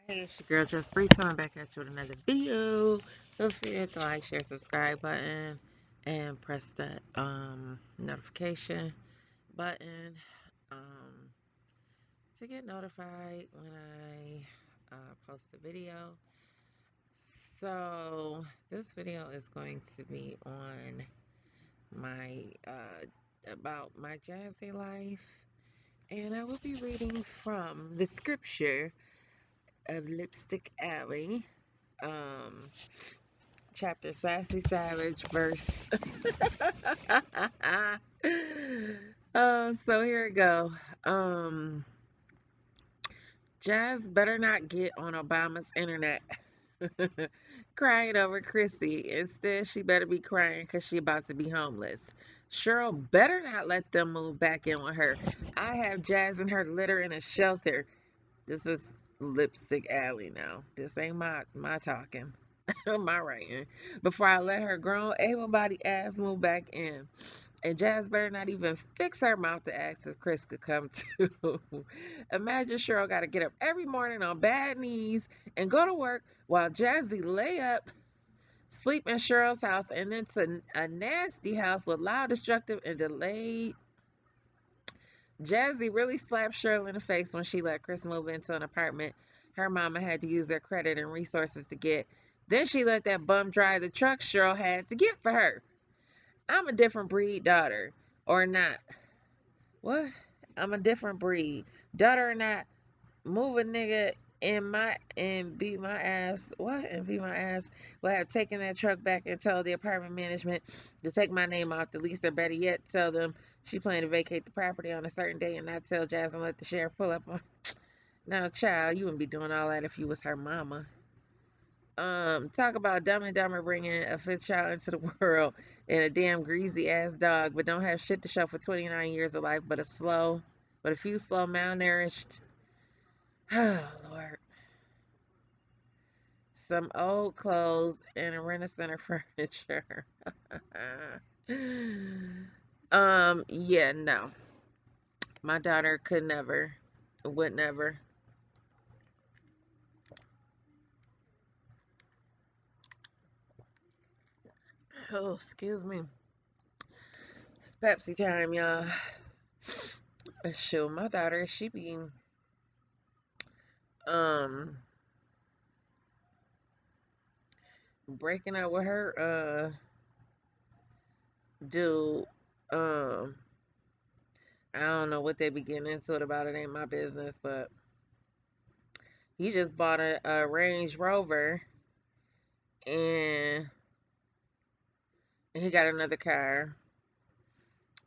Hey, it's your girl Just Bree coming back at you with another video. Don't forget to like, share, subscribe button, and press that notification button um, to get notified when I post a video. So this video is going to be on my about my jazzy life, and I will be reading from the scripture of Lipstick Alley. Um, Chapter Sassy Savage, verse. So here we go. Um, Jazz better not get on Obama's internet crying over Chrissy. Instead, she better be crying because she about to be homeless. Cheryl better not let them move back in with her. I have Jazz and her litter in a shelter. This is Lipstick Alley now. This ain't my talking. My writing. Before I let her grown, able-bodied ass move back in. And Jazz better not even fix her mouth to ask if Chris could come too. Imagine Cheryl got to get up every morning on bad knees and go to work while Jazzy lay up, sleep in Cheryl's house, and into a nasty house with loud, destructive, and delayed. Jazzy really slapped Cheryl in the face when she let Chris move into an apartment her mama had to use their credit and resources to get. Then she let that bum drive the truck Cheryl had to get for her. I'm a different breed daughter. Or not. What? I'm a different breed. Daughter or not, move a nigga and beat my ass. What? And beat my ass. Will have taken that truck back and told the apartment management to take my name off the lease, or better yet, tell them she planned to vacate the property on a certain day and not tell Jazz and let the sheriff pull up on. Now, child, you wouldn't be doing all that if you was her mama. Talk about Dumb and Dumber bringing a fifth child into the world and a damn greasy ass dog, but don't have shit to show for 29 years of life, but a few slow, malnourished. Oh Lord, some old clothes and a rent-a-center furniture. Yeah, no, my daughter could never, would never. Oh, excuse me. It's Pepsi time, y'all. Shoot, my daughter, she be um breaking up with her dude. Um, I don't know what they be getting into it about. It ain't my business, but he just bought a Range Rover and he got another car,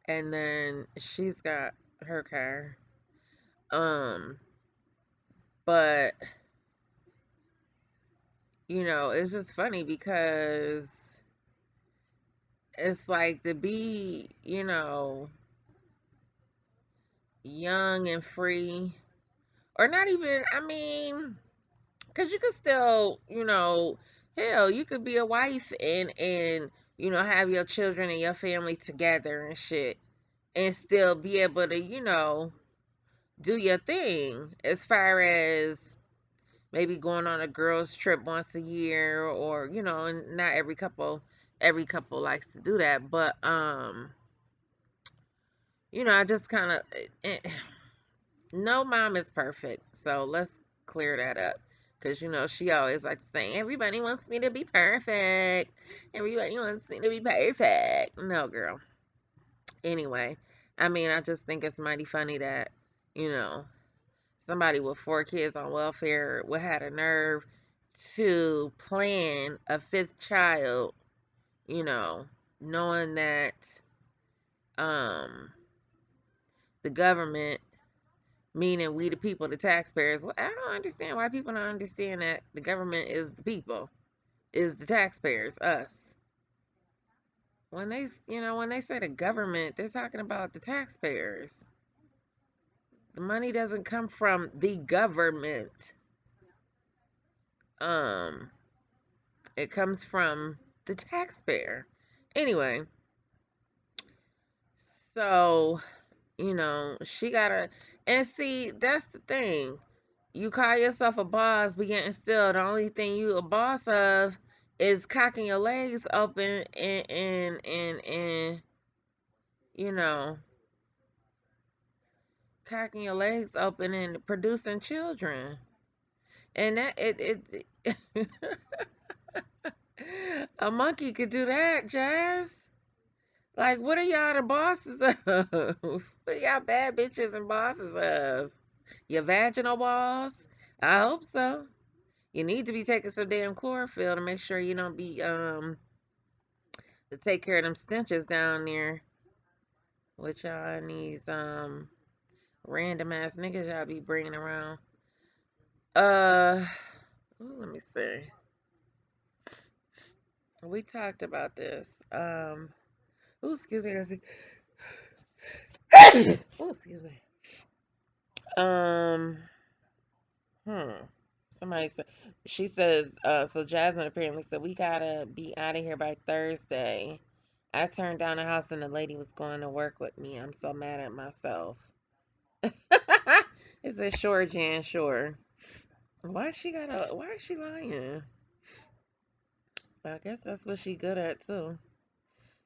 and then she's got her car. Um, but it's just funny because it's like to be, young and free, or not even, I mean, because you could still, hell, you could be a wife and have your children and your family together and shit, and still be able to, do your thing as far as maybe going on a girls trip once a year, or and not every couple likes to do that, but I just kind of no mom is perfect, so let's clear that up. Because, she always likes to say, everybody wants me to be perfect. Everybody wants me to be perfect. No, girl. Anyway, I mean, I just think it's mighty funny that, you know, somebody with 4 kids on welfare would have the nerve to plan a fifth child, you know, knowing that um, the government, meaning we the people, the taxpayers. Well, I don't understand why people don't understand that the government is the people, is the taxpayers, us. When they say the government, they're talking about the taxpayers. The money doesn't come from the government. Um, it comes from the taxpayer. Anyway, so she gotta, and see, that's the thing. You call yourself a boss, but yet and still the only thing you a boss of is cocking your legs open and you know, cocking your legs open and producing children. And that it a monkey could do that, Jazz. Like, what are y'all the bosses of? What are y'all bad bitches and bosses of? Your vaginal walls? I hope so. You need to be taking some damn chlorophyll to make sure you don't be to take care of them stenches down there with y'all and these random ass niggas y'all be bringing around. Uh, let me see. We talked about this. Oh, excuse me. Oh, excuse me. Um, hmm. Somebody said, she says, so Jasmine apparently said, we gotta be out of here by Thursday. I turned down the house and the lady was going to work with me. I'm so mad at myself. It says, sure, Jan, sure. Why is she lying? I guess that's what she good at too.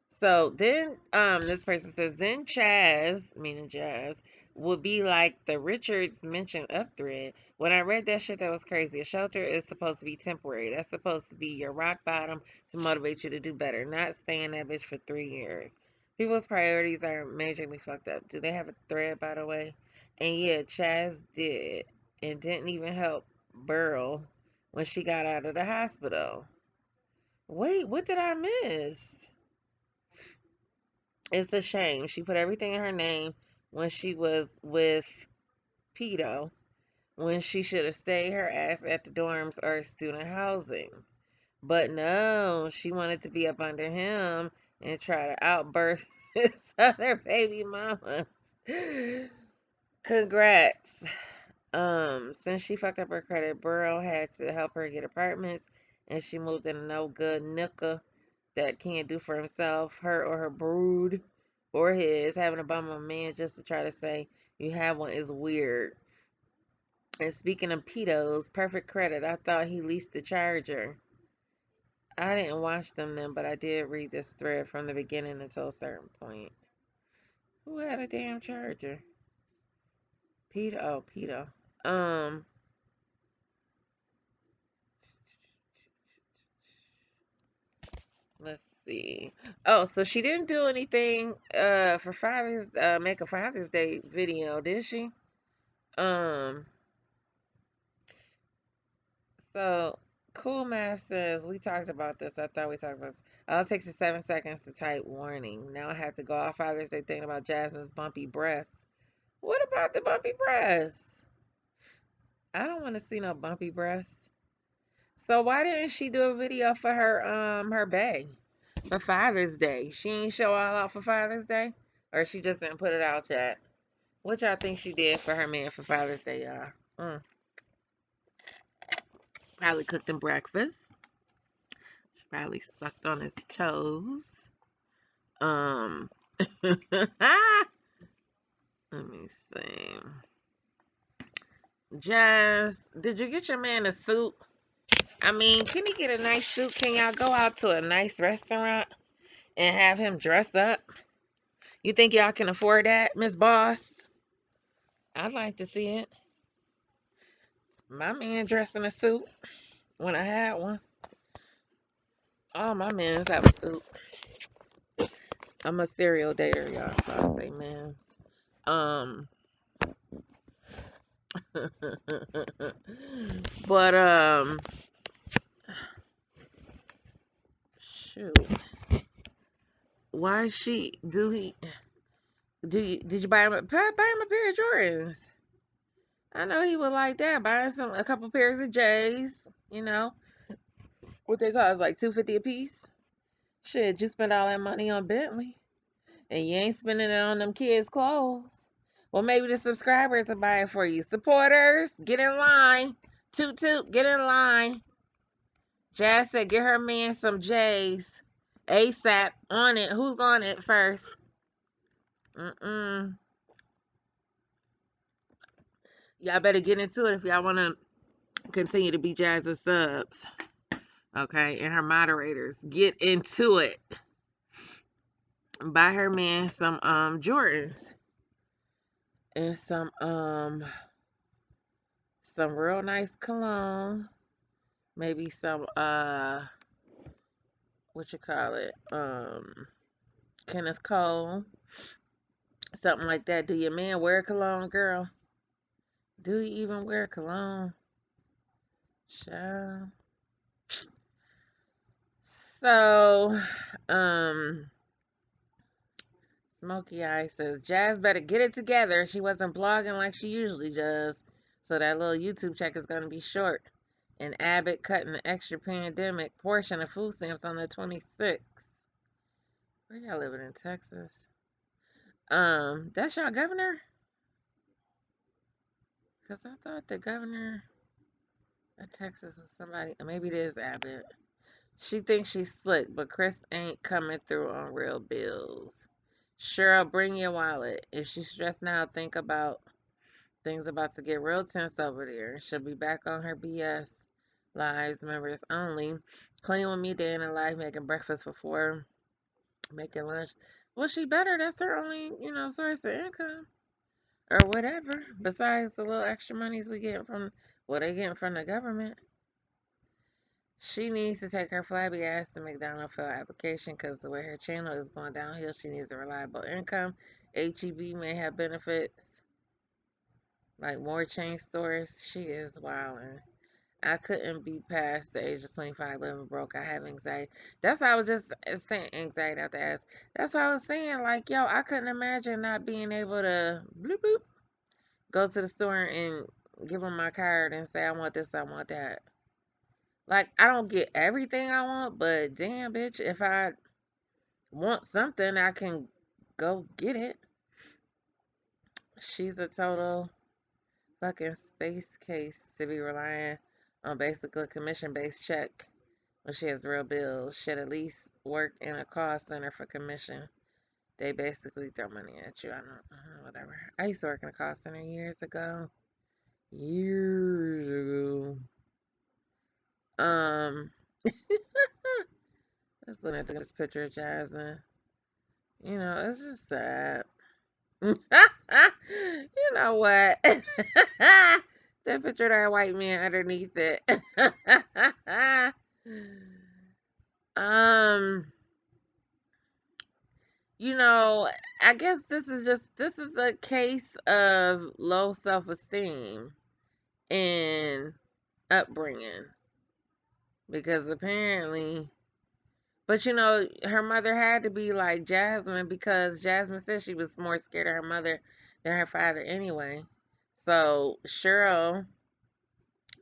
So then, this person says, then Chaz, meaning Jazz, would be like the Richards mentioned up thread. When I read that shit, that was crazy. A shelter is supposed to be temporary. That's supposed to be your rock bottom to motivate you to do better, not stay in that bitch for 3 years. People's priorities are majorly fucked up. Do they have a thread, by the way? And yeah, Chaz did, and didn't even help Burl when she got out of the hospital. Wait, what did I miss? It's a shame. She put everything in her name when she was with Pedo, when she should have stayed her ass at the dorms or student housing. But no, she wanted to be up under him and try to outbirth his other baby mamas. Congrats. Since she fucked up her credit, Burrow had to help her get apartments, and she moved in a no good nicka that can't do for himself, her or her brood, or his. Having a bum of a man just to try to say you have one is weird. And speaking of pedos, perfect credit. I thought he leased the Charger. I didn't watch them then, but I did read this thread from the beginning until a certain point. Who had a damn Charger? Pedo. Oh, Pedo. Um, let's see. Oh, so she didn't do anything for Father's make a Father's Day video, did she? Um, so Cool Math says we talked about this. I thought we talked about this. All it takes is 7 seconds to type warning. Now I have to go off Father's Day thinking about Jasmine's bumpy breasts. What about the bumpy breasts? I don't want to see no bumpy breasts. So why didn't she do a video for her bae for Father's Day? She ain't show all out for Father's Day, or she just didn't put it out yet. What y'all think she did for her man for Father's Day, y'all? Probably cooked him breakfast. She probably sucked on his toes. Um, let me see. Jazz, did you get your man a suit? I mean, can he get a nice suit? Can y'all go out to a nice restaurant and have him dress up? You think y'all can afford that, Miss Boss? I'd like to see it. My man dressed in a suit when I had one. All my men have a suit. I'm a serial dater, y'all, so I say men's. Um, but shoot, why she do he do you did you buy him buy him a pair of Jordans? I know he would like that. Buying a couple pairs of J's, you know, what they cost like $250 a piece. Shit, you spend all that money on Bentley, and you ain't spending it on them kids' clothes. Well, maybe the subscribers will buy it for you. Supporters, get in line. Toot toot, get in line. Jazz said, get her man some J's. ASAP. On it. Who's on it first? Mm-mm. Y'all better get into it if y'all want to continue to be Jazz's subs. Okay, and her moderators. Get into it. Buy her man some Jordans and some real nice cologne. Maybe some what you call it? Kenneth Cole. Something like that. Do your man wear cologne, girl? Do he even wear cologne? Child. So, Smokey Eye says, Jazz better get it together. She wasn't blogging like she usually does. So that little YouTube check is going to be short. And Abbott cutting the extra pandemic portion of food stamps on the 26th. Where y'all living in Texas? That's y'all governor? Because I thought the governor of Texas was somebody. Maybe it is Abbott. She thinks she's slick, but Chris ain't coming through on real bills. Cheryl, bring your wallet. If she's stressed now, think about things about to get real tense over there. She'll be back on her BS. Lives, members only. Clean with me day in the life, making breakfast before making lunch. Well, she better. That's her only, source of income. Or whatever. Besides the little extra monies we get from what they getting from the government. She needs to take her flabby ass to McDonald's for application because the way her channel is going downhill, she needs a reliable income. HEB may have benefits like more chain stores. She is wildin'. I couldn't be past the age of 25 living broke. I have anxiety. That's how I was just saying, anxiety out the ass. That's what I was saying. Like, yo, I couldn't imagine not being able to bloop bloop go to the store and give them my card and say I want this, I want that. Like, I don't get everything I want, but damn, bitch, if I want something, I can go get it. She's a total fucking space case to be relying on basically a commission-based check when she has real bills. Should at least work in a call center for commission. They basically throw money at you. I don't, whatever. I used to work in a call center years ago. Years ago. Just looking at this picture of Jasmine. It's just sad. You know what? That picture of that white man underneath it. um, I guess this is a case of low self-esteem and upbringing because apparently, but her mother had to be like Jasmine because Jasmine said she was more scared of her mother than her father anyway. So Cheryl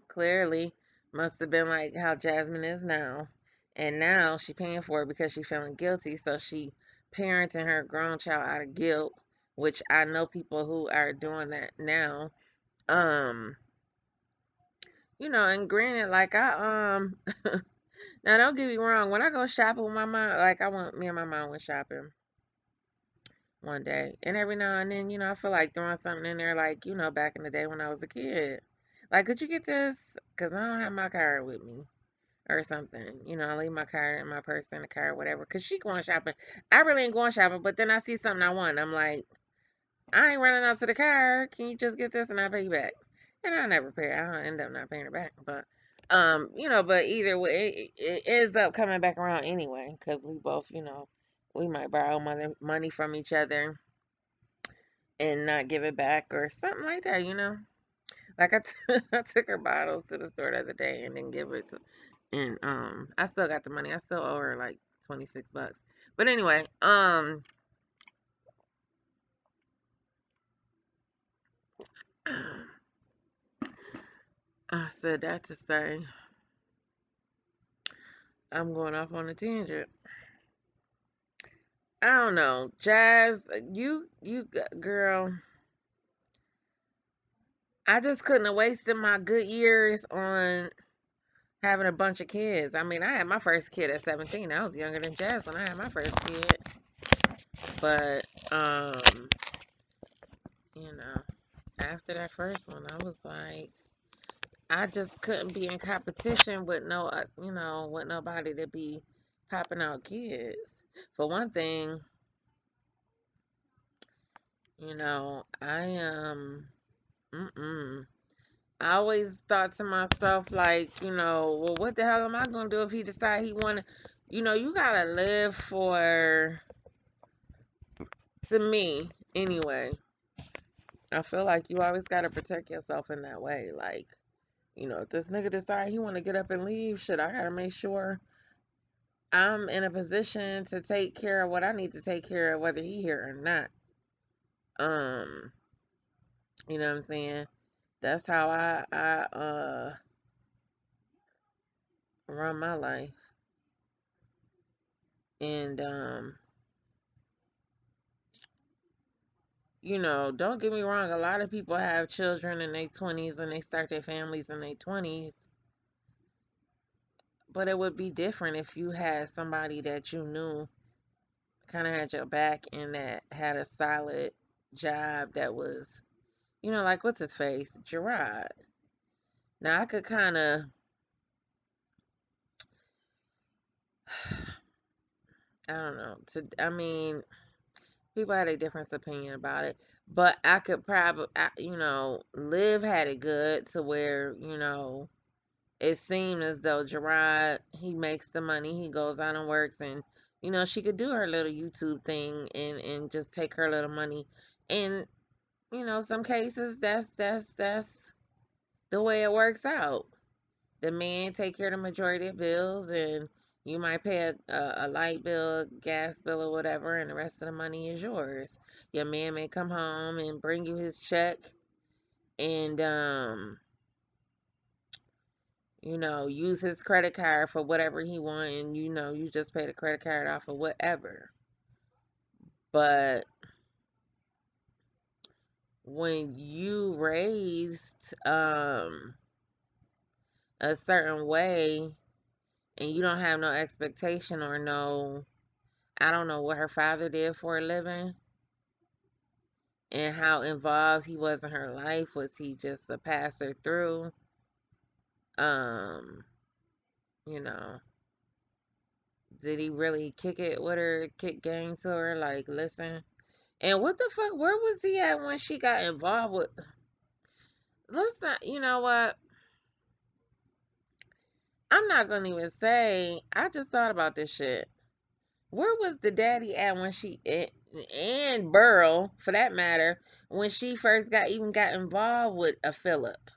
clearly must have been like how Jasmine is now. And now she paying for it because she feeling guilty. So she parenting her grown child out of guilt, which I know people who are doing that now. Um, and granted, like now don't get me wrong, when I go shopping with my mom, like me and my mom went shopping one day. And every now and then, I feel like throwing something in there like, back in the day when I was a kid. Like, could you get this? Because I don't have my card with me or something. I leave my card in my purse in the car or whatever. Because she going shopping. I really ain't going shopping, but then I see something I want. I'm like, I ain't running out to the car. Can you just get this and I'll pay you back? And I never pay. I don't end up not paying her back. But, but either way, it ends up coming back around anyway. Because we both, we might borrow money from each other and not give it back or something like that. Like I took her bottles to the store the other day and didn't give it to, and I still got the money. I still owe her like $26. But anyway, I said that to say I'm going off on a tangent. I don't know, Jazz, girl. I just couldn't have wasted my good years on having a bunch of kids. I mean, I had my first kid at 17. I was younger than Jazz when I had my first kid. But, you know, after that first one, I was like, I just couldn't be in competition with with nobody to be popping out kids. For one thing, I mm-mm. I always thought to myself, like, well, what the hell am I gonna do if he decide he wanna, you gotta live for, to me, anyway. I feel like you always gotta protect yourself in that way. Like, if this nigga decide he wanna get up and leave, shit, I gotta make sure I'm in a position to take care of what I need to take care of, whether he here or not. Um, you know what I'm saying? That's how I run my life. And don't get me wrong, a lot of people have children in their 20s and they start their families in their 20s. But it would be different if you had somebody that you knew kind of had your back and that had a solid job that was, like what's his face? Gerard. Now I could kind of, I don't know. I mean, people had a different opinion about it, but I could probably, Liv had it good to where, it seemed as though Gerard, he makes the money, he goes out and works, and she could do her little YouTube thing and just take her little money. And some cases that's the way it works out. The man take care of the majority of bills, and you might pay a light bill, gas bill, or whatever, and the rest of the money is yours. Your man may come home and bring you his check, and use his credit card for whatever he want, and you just pay the credit card off or whatever. But when you raised a certain way and you don't have no expectation or no, I don't know what her father did for a living and how involved he was in her life. Was he just a passer through? Um, you know, did he really kick it with her, kick game to her, like, listen? And what the fuck, where was he at when she got involved with, let's not, you know what? I'm not gonna even say, I just thought about this shit. Where was the daddy at when and Burl, for that matter, when she first got involved with a Philip?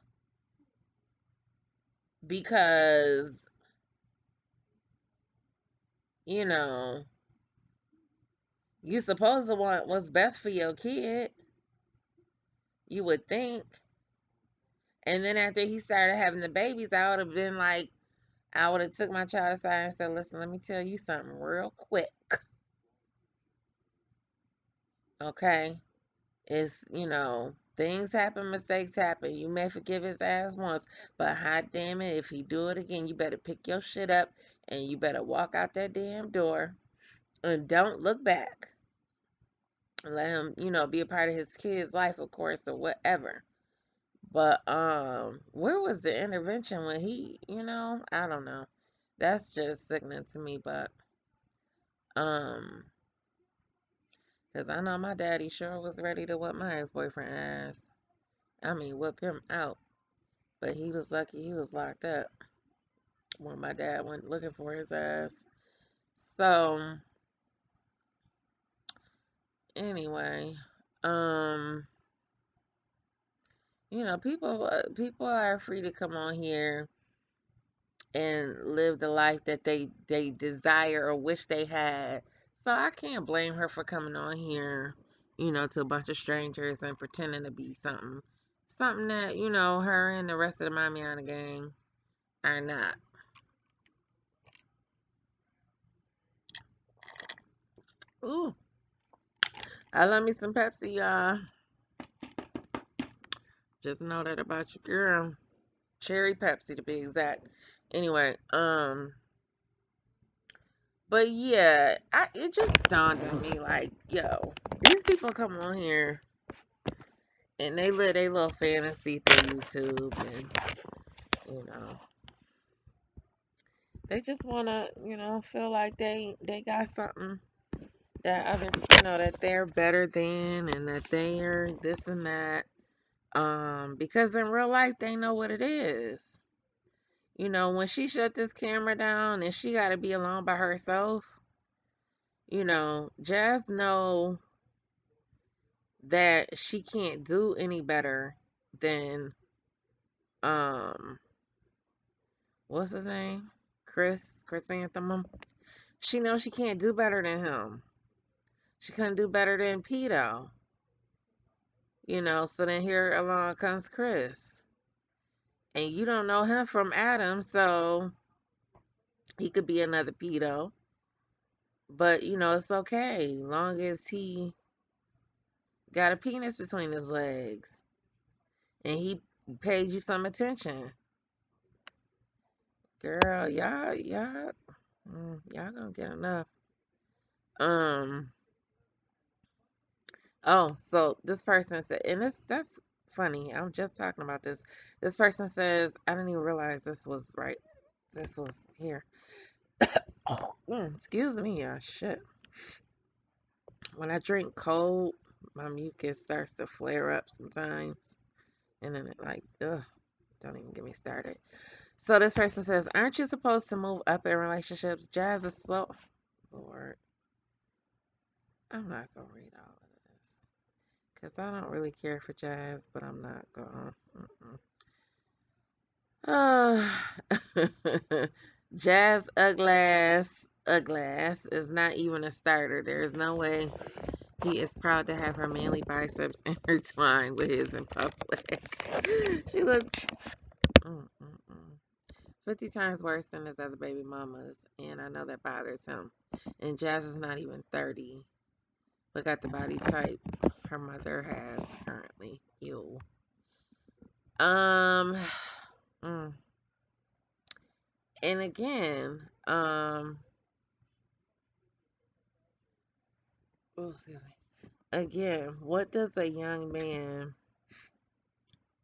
Because, you know, you supposed to want what's best for your kid, you would think. And then after he started having the babies, I would have been like, I would have took my child aside and said, listen, let me tell you something real quick. Okay? It's, things happen, mistakes happen. You may forgive his ass once, but hot damn it, if he do it again, you better pick your shit up and you better walk out that damn door and don't look back. Let him, be a part of his kid's life, of course, or whatever. But where was the intervention when he, I don't know. That's just sickening to me, but um, because I know my daddy sure was ready to whip my ex-boyfriend ass. I mean, whip him out. But he was lucky he was locked up when my dad went looking for his ass. So, anyway, um, people are free to come on here and live the life that they desire or wish they had. So I can't blame her for coming on here, to a bunch of strangers and pretending to be something that her and the rest of the Mamiana gang are not. Ooh, I love me some Pepsi, y'all. Just know that about your girl. Cherry Pepsi to be exact. Anyway, but yeah, it just dawned on me like, yo, these people come on here And they live their little fantasy through YouTube, and you know, they just wanna, feel like they got something that other, that they're better than, and that they're this and that. Because in real life they know what it is. When she shut this camera down and she got to be alone by herself, Jazz know that she can't do any better than um what's his name? Chrysanthemum. She knows she can't do better than him. She couldn't do better than Peto. So then here along comes Chris. And you don't know him from Adam, so he could be another Peto. But it's okay. Long as he got a penis between his legs and he paid you some attention. Girl, y'all gonna get enough. Um, oh, so this person said, and that's funny. I'm just talking about this. This person says, I didn't even realize this was right. This was here. Oh, excuse me, yeah, shit. When I drink cold, my mucus starts to flare up sometimes. And then it like, ugh, don't even get me started. So this person says, aren't you supposed to move up in relationships? Jazz is slow. Lord, I'm not going to read all of this. Because I don't really care for Jazz, but I'm not going to. Jazz Uglass is not even a starter. There is no way he is proud to have her manly biceps intertwined with his in public. She looks 50 times worse than his other baby mamas, and I know that bothers him. And Jazz is not even 30, but got the body type her mother has currently. Ew. Um, mm. And again, oh, excuse me. Again, what does a young man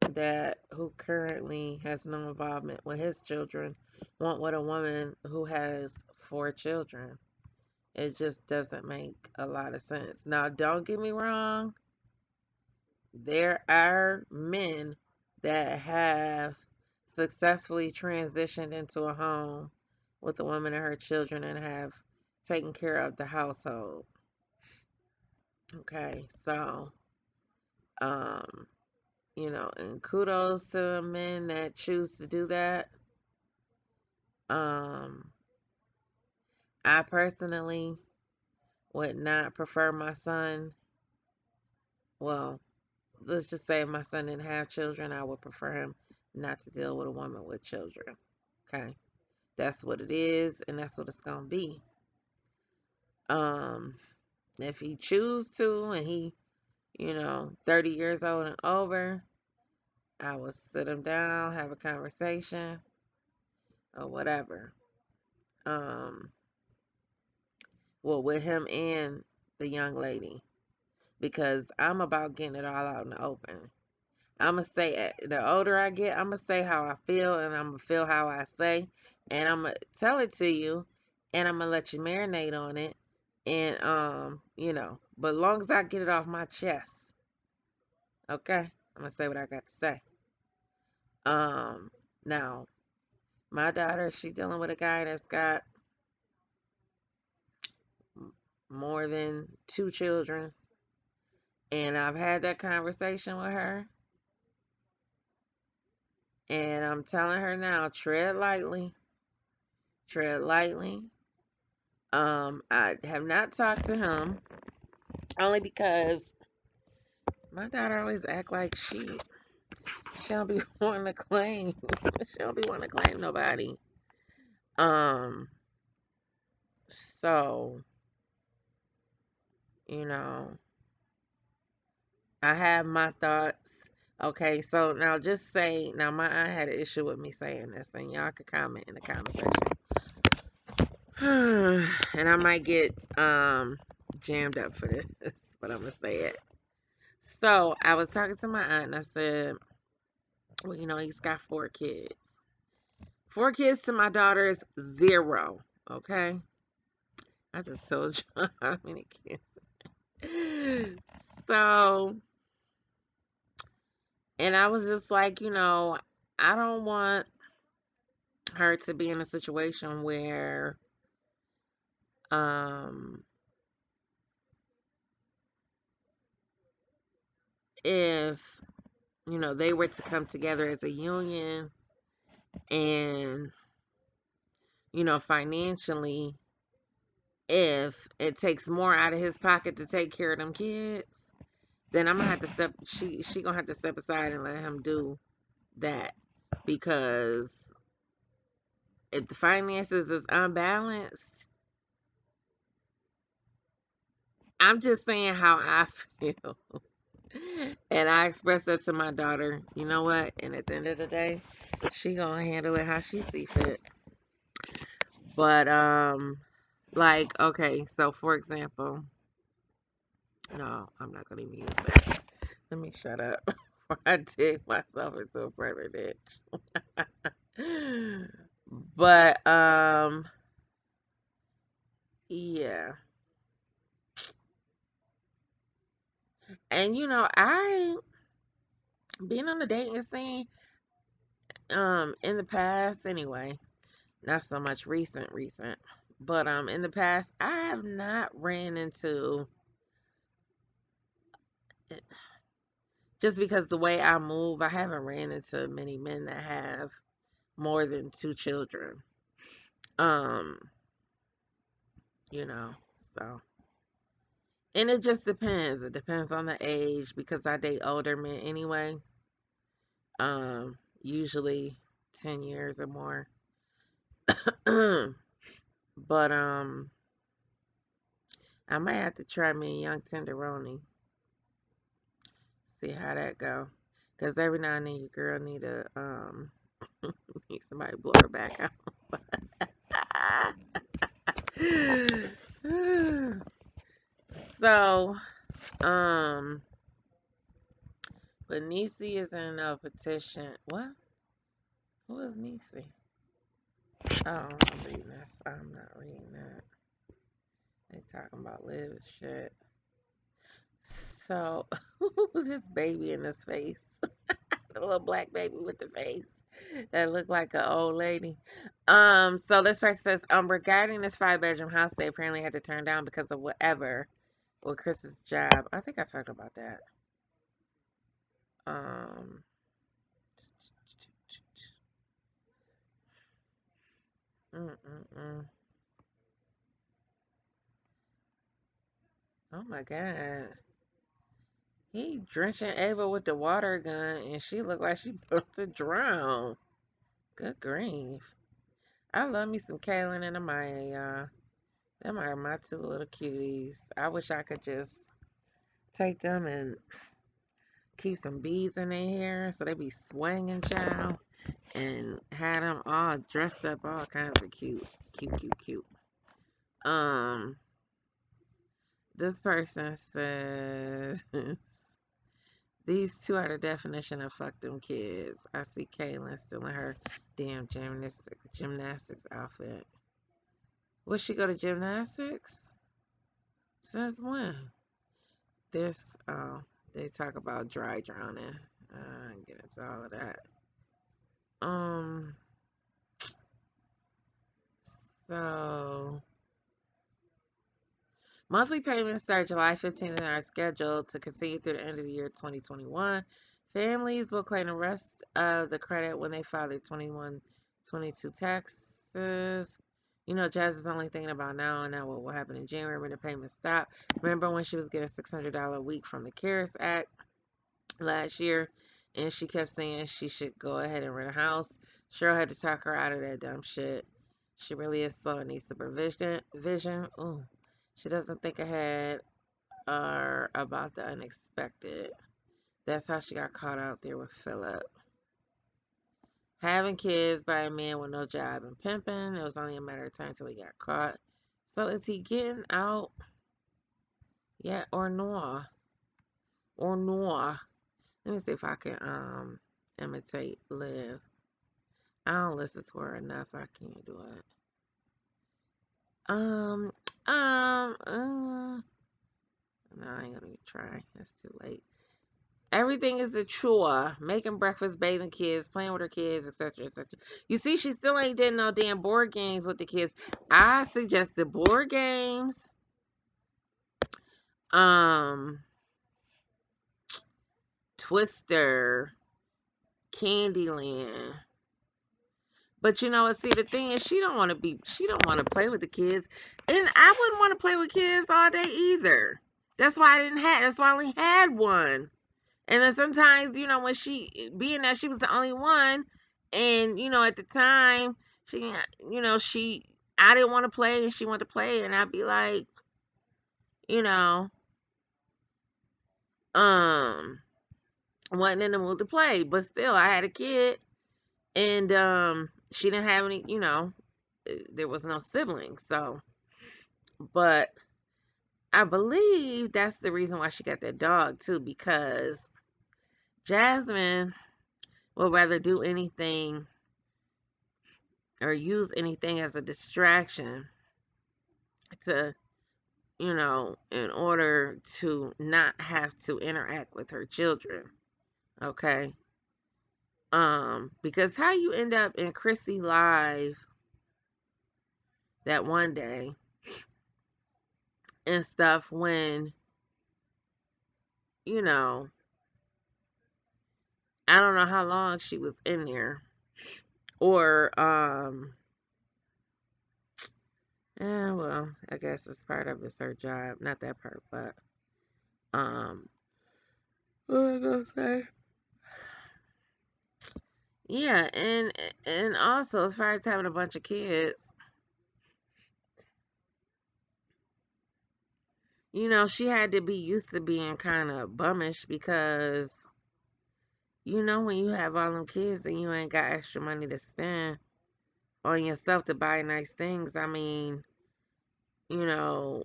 that who currently has no involvement with his children want with a woman who has 4 children? It just doesn't make a lot of sense. Now, don't get me wrong. There are men that have successfully transitioned into a home with a woman and her children and have taken care of the household. Okay, so, um, and kudos to the men that choose to do that. Um, I personally would not prefer my son. Well, let's just say if my son didn't have children, I would prefer him not to deal with a woman with children. Okay. That's what it is, and that's what it's gonna be. Um, if he choose to and he, 30 years old and over, I will sit him down, have a conversation, or whatever. Um, well, with him and the young lady, because I'm about getting it all out in the open. I'm going to say, the older I get, I'm going to say how I feel, and I'm going to feel how I say, and I'm going to tell it to you, and I'm going to let you marinate on it, and, but as long as I get it off my chest, okay, I'm going to say what I got to say. Now, my daughter, she dealing with a guy that's got more than 2 children, and I've had that conversation with her, and I'm telling her now, tread lightly, tread lightly. I have not talked to him only because my daughter always act like she don't be wanting to claim. She don't be wanting to claim nobody. Um, so, you know, I have my thoughts. Okay, so now just say, now my aunt had an issue with me saying this, and y'all could comment in the comment section. And I might get jammed up for this, but I'm gonna say it. So I was talking to my aunt and I said, well, he's got 4 kids. 4 kids to my daughter is 0. Okay. I just told you how many kids. So, and I was just like, I don't want her to be in a situation where, um, if, they were to come together as a union and, financially, if it takes more out of his pocket to take care of them kids, then I'm gonna have to step. She gonna have to step aside and let him do that, because if the finances is unbalanced, I'm just saying how I feel, and I expressed that to my daughter. You know what? And at the end of the day, she gonna handle it how she see fit. But like, okay, so for example, no, I'm not gonna even use that. Let me shut up before I dig myself into a further ditch. But yeah. And I being on the dating scene, in the past anyway, not so much recent, but in the past I have not ran into, just because the way I move, I haven't ran into many men that have more than 2 children. Um, you know, so, and it just depends. It depends on the age, because I date older men anyway. Usually 10 years or more. But I might have to try me a young tenderoni. See how that go. Cause every now and then your girl need a need somebody to blow her back out. So, um, but Niecy is in a petition. What? Who is Niecy? Oh, I'm reading this. I'm not reading that. They talking about live shit. So, this baby in this face, the little black baby with the face that looked like an old lady. So this person says, regarding this 5-bedroom house they apparently had to turn down because of whatever with Chris's job. I think I talked about that. Um, mm, mm, mm. Oh my God. He drenching Ava with the water gun and she looked like she about to drown. Good grief. I love me some Kaylin and Amaya, y'all. Them are my 2 little cuties. I wish I could just take them and keep some beads in their hair so they be swinging, child, and had them all dressed up, all kinds of cute, cute, cute, cute. Um, this person says these two are the definition of fuck them kids. I see Kaylin still in her damn gymnastics outfit. Would she go to gymnastics? Since when? This, they talk about dry drowning. Get into all of that. Um, so monthly payments start July 15th and are scheduled to continue through the end of the year 2021. Families will claim the rest of the credit when they file their 21-22 taxes. Jazz is only thinking about now and now what will happen in January when the payments stop. Remember when she was getting $600 a week from the CARES Act last year, and she kept saying she should go ahead and rent a house. Cheryl had to talk her out of that dumb shit. She really is slow and needs supervision. Ooh. She doesn't think ahead or about the unexpected. That's how she got caught out there with Philip. Having kids by a man with no job and pimping. It was only a matter of time till he got caught. So is he getting out yet or no? or Noir. Let me see if I can imitate Liv. I don't listen to her enough. I can't do it. Um, no, I ain't gonna try. That's too late. Everything is a chore. Making breakfast, bathing kids, playing with her kids, etc., etc. You see, she still ain't did no damn board games with the kids. I suggested board games, um, Twister, Candyland. But you know what? See, the thing is, she don't want to play with the kids, and I wouldn't want to play with kids all day either. That's why that's why I only had one. And then sometimes, when being that she was the only one, and at the time, she, I didn't want to play, and she wanted to play, and I'd be like, you know, um, wasn't in the mood to play, but still, I had a kid, and she didn't have any, there was no siblings, so, but I believe that's the reason why she got that dog too, because Jasmine will rather do anything or use anything as a distraction to, in order to not have to interact with her children. Okay. Because how you end up in Chrissy Live that one day and stuff when, you know, I don't know how long she was in there. Or, well, I guess it's part of it's her job. Not that part, but, what was I gonna say? Yeah, and also as far as having a bunch of kids, she had to be used to being kind of bummish because when you have all them kids and you ain't got extra money to spend on yourself to buy nice things. I mean, you know,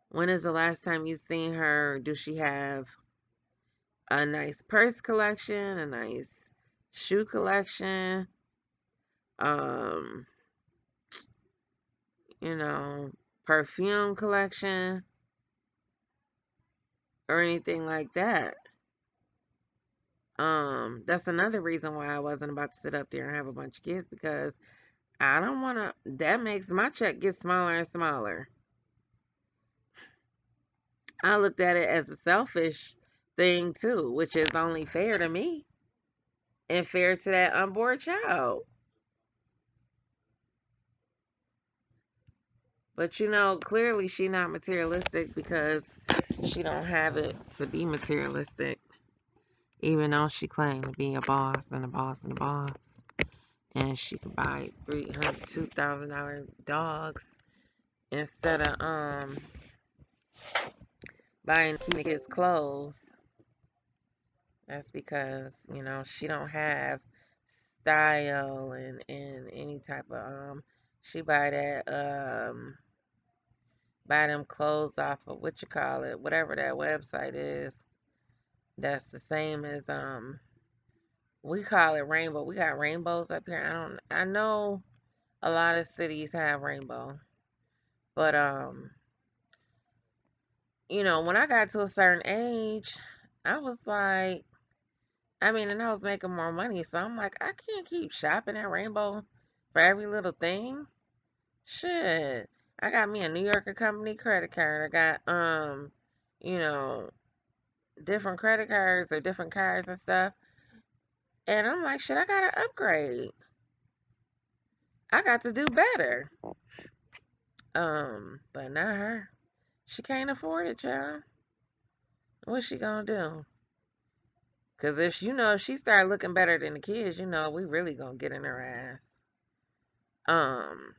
when is the last time you seen her? Do she have a nice purse collection, a nice shoe collection, um, you know, perfume collection or anything like that? That's another reason why I wasn't about to sit up there and have a bunch of kids because I don't want to, that makes my check get smaller and smaller. I looked at it as a selfish thing too, which is only fair to me and fair to that unborn child. But clearly she not materialistic because she don't have it to be materialistic, even though she claimed to be a boss and a boss and a boss. And she could buy $2,000 dogs instead of buying kids clothes. That's because, she don't have style and any type of she buy them clothes off of what you call it, whatever that website is. That's the same as we call it rainbow. We got rainbows up here. I know a lot of cities have rainbow. But when I got to a certain age, I was like, and I was making more money, so I'm like, I can't keep shopping at Rainbow for every little thing. Shit. I got me a New Yorker company credit card. I got you know, different credit cards or different cards and stuff. And I'm like, shit, I gotta upgrade. I got to do better. But not her. She can't afford it, y'all. What's she gonna do? Cause if she start looking better than the kids, we really gonna get in her ass. Um,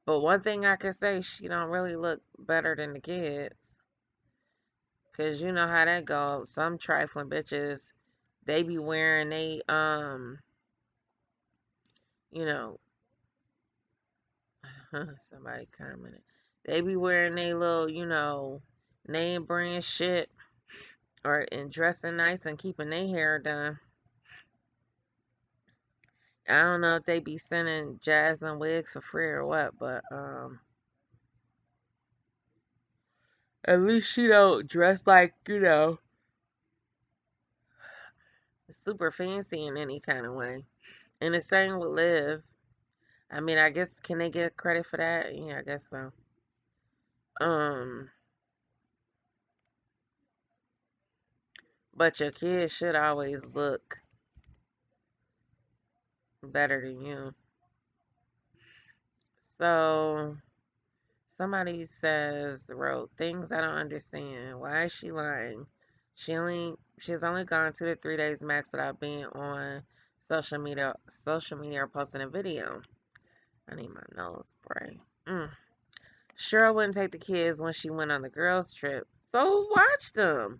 but one thing I can say, she don't really look better than the kids. Cause you know how that goes. Some trifling bitches, they be wearing you know, somebody commented. They be wearing they little, name brand shit. or in dressing nice and keeping their hair done. I don't know if they be sending Jasmine wigs for free or what, but at least she don't dress like, super fancy in any kind of way. And the same with Liv. I mean, I guess can they get credit for that? Yeah, I guess so. Um, but your kids should always look better than you. So somebody wrote things I don't understand. Why is she lying? She's only gone 2 to 3 days max without being on social media or posting a video. I need my nose spray. Cheryl wouldn't take the kids when she went on the girls' trip. So watch them.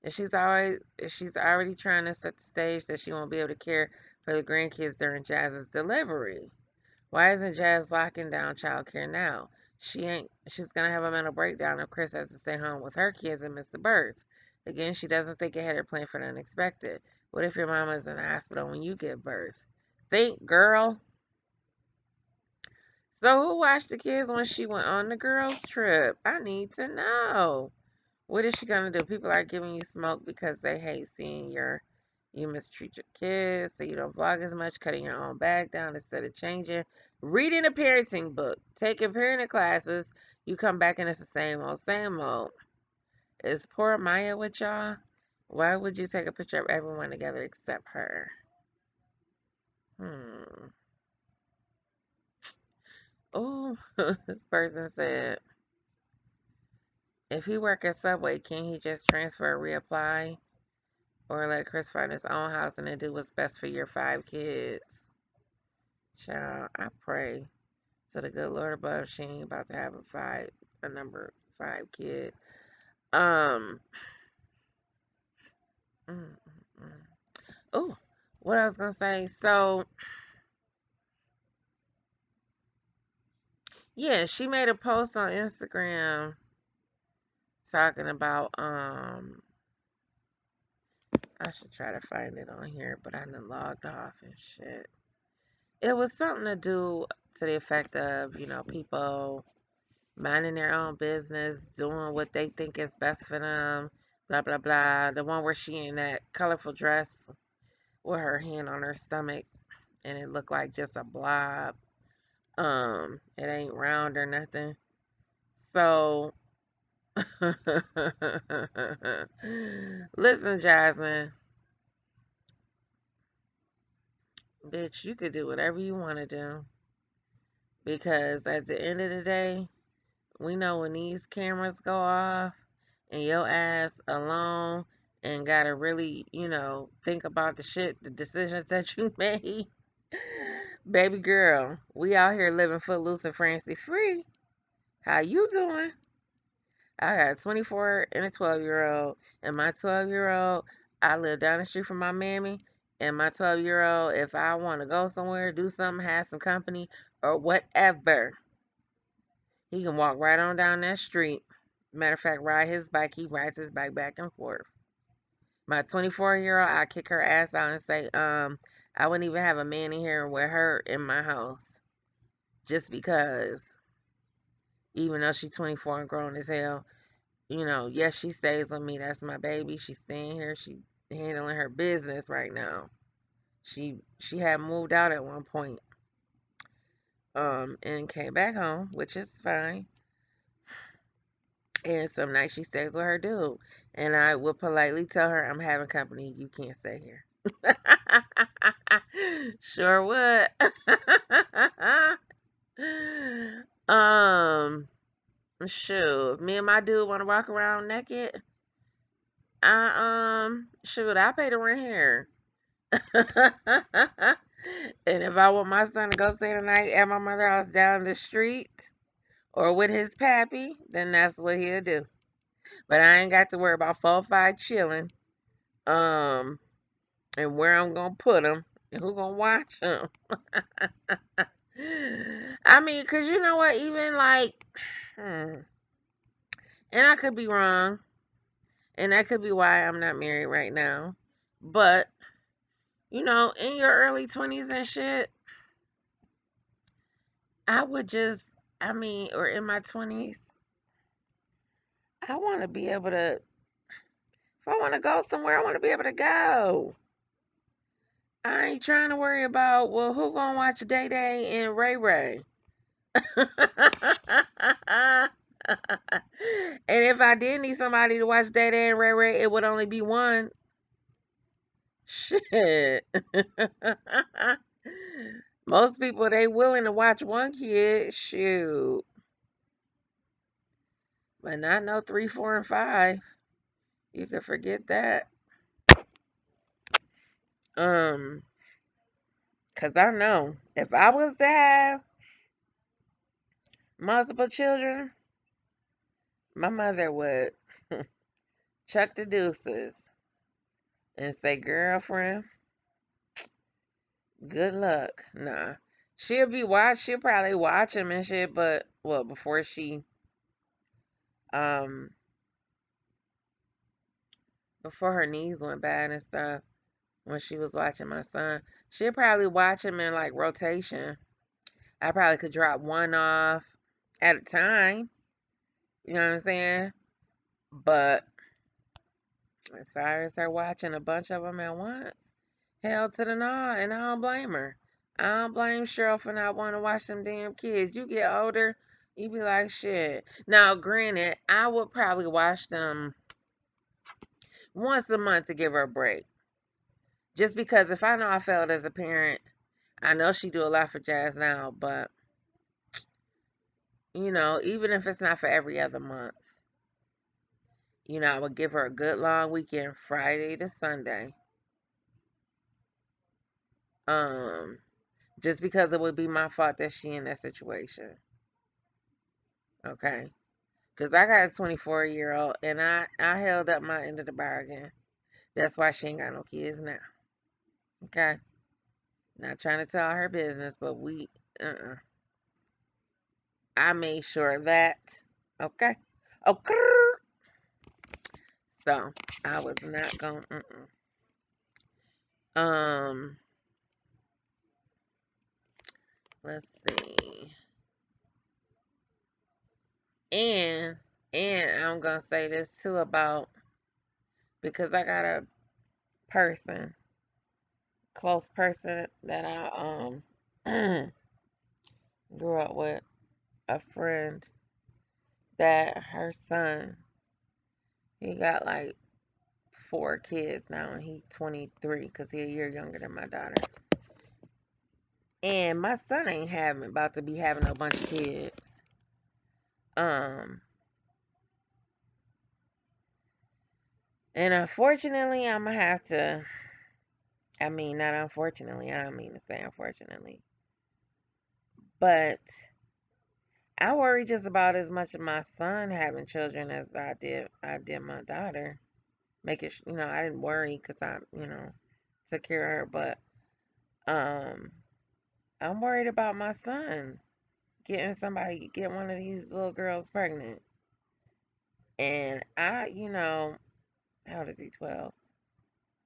And she's already trying to set the stage that she won't be able to care for the grandkids during Jazz's delivery. Why isn't Jazz locking down childcare now? She's gonna have a mental breakdown if Chris has to stay home with her kids and miss the birth. Again, she doesn't think ahead or plan for the unexpected. What if your mama's in the hospital when you give birth? Think, girl. So who watched the kids when she went on the girls' trip? I need to know. What is she gonna do? People are giving you smoke because they hate seeing you mistreat your kids, so you don't vlog as much, cutting your own bag down instead of changing. Reading a parenting book, taking parenting classes, you come back and it's the same old, same old. Is poor Maya with y'all? Why would you take a picture of everyone together except her? Oh, this person said, if he work at Subway, can't he just transfer or reapply? Or let Chris find his own house and then do what's best for your 5 kids. Child, I pray to the good Lord above she ain't about to have a number 5 kid. Um, mm, mm, mm. Oh, what I was gonna say. So, yeah, she made a post on Instagram talking about I should try to find it on here, but I done logged off and shit. It was something to do to the effect of, people minding their own business, doing what they think is best for them, blah blah blah. The one where she in that colorful dress with her hand on her stomach and it looked like just a blob. It ain't round or nothing. So listen, Jasmine, bitch, you could do whatever you want to do because at the end of the day, we know when these cameras go off and your ass alone and gotta really, think about the decisions that you made. Baby girl, we out here living footloose and fancy free. How you doing? I got a 24 and a 12-year-old. And my 12-year-old, I live down the street from my mammy. And my 12-year-old, if I want to go somewhere, do something, have some company, or whatever, he can walk right on down that street. Matter of fact, ride his bike. He rides his bike back and forth. My 24-year-old, I kick her ass out and say, I wouldn't even have a man in here with her in my house. Just because, even though she's 24 and grown as hell, yes, she stays with me. That's my baby. She's staying here. She handling her business right now. She had moved out at one point, and came back home, which is fine. And some nights she stays with her dude. And I will politely tell her I'm having company. You can't stay here. Sure would. um, shoot. If me and my dude want to walk around naked, shoot, I pay the rent here. And if I want my son to go stay the night at my mother's house down the street or with his pappy, then that's what he'll do. But I ain't got to worry about 4 or 5 chilling. Um, and where I'm gonna put him and who gonna watch him. I mean, cause you know what? Even like, and I could be wrong. And that could be why I'm not married right now. But, in your early 20s and shit, I would just, or in my 20s, I want to be able to, if I want to go somewhere, I want to be able to go. I ain't trying to worry about, well, who gonna watch Day Day and Ray Ray? And if I did need somebody to watch Day Day and Ray Ray, it would only be one. Shit. Most people, they willing to watch one kid. Shoot. But not no 3, 4, and 5. You could forget that. Um, Cause I know if I was to have multiple children, my mother would chuck the deuces and say, girlfriend, good luck. Nah. She'll probably watch him and shit, but well, um before her knees went bad and stuff, when she was watching my son, she'll probably watch him in like rotation. I probably could drop one off at a time. You know what I'm saying? But as far as her watching a bunch of them at once, hell to the no, and I don't blame her. I don't blame Cheryl for not wanting to watch them damn kids. You get older, you be like, shit. Now, granted, I would probably watch them once a month to give her a break. Just because if I know I failed as a parent, I know she do a lot for Jazz now, but, even if it's not for every other month, I would give her a good long weekend, Friday to Sunday. Um, just because it would be my fault that she in that situation. Okay. Because I got a 24-year-old and I held up my end of the bargain. That's why she ain't got no kids now. Okay. Not trying to tell her business, but I made sure of that. Okay. Okay. So I was not going. Um. Let's see. And I'm gonna say this too about, because I got a person, close person that I grew up with, a friend that her son, he got like 4 kids now and he's 23 because he's a year younger than my daughter. And my son ain't about to be having a bunch of kids. Um and unfortunately I'm gonna have to, not unfortunately, I don't mean to say unfortunately, but I worry just about as much of my son having children as I did my daughter. Making I didn't worry because I took care of her, but um I'm worried about my son get one of these little girls pregnant. And how old is he? 12.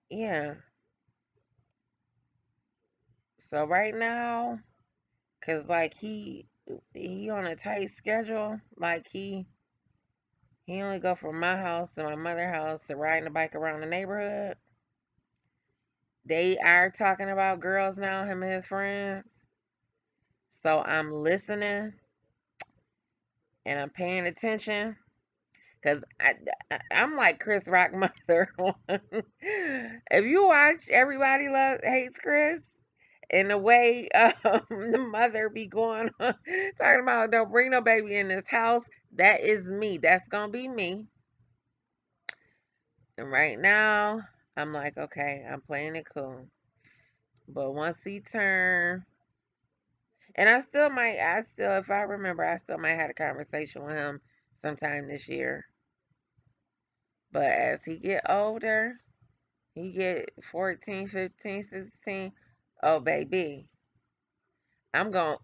Yeah. So right now, cause like he on a tight schedule. Like he only go from my house to my mother's house to riding the bike around the neighborhood. They are talking about girls now, him and his friends. So I'm listening and I'm paying attention. Cause I'm like Chris Rock mother. If you watch Everybody Hates Chris, and the way the mother be going on, talking about don't bring no baby in this house, that is me. That's gonna be me. And right now, I'm like, okay, I'm playing it cool. But once he turn, and if I remember, I still might have a conversation with him sometime this year. But as he get older, he get 14, 15, 16. Oh, baby. I'm going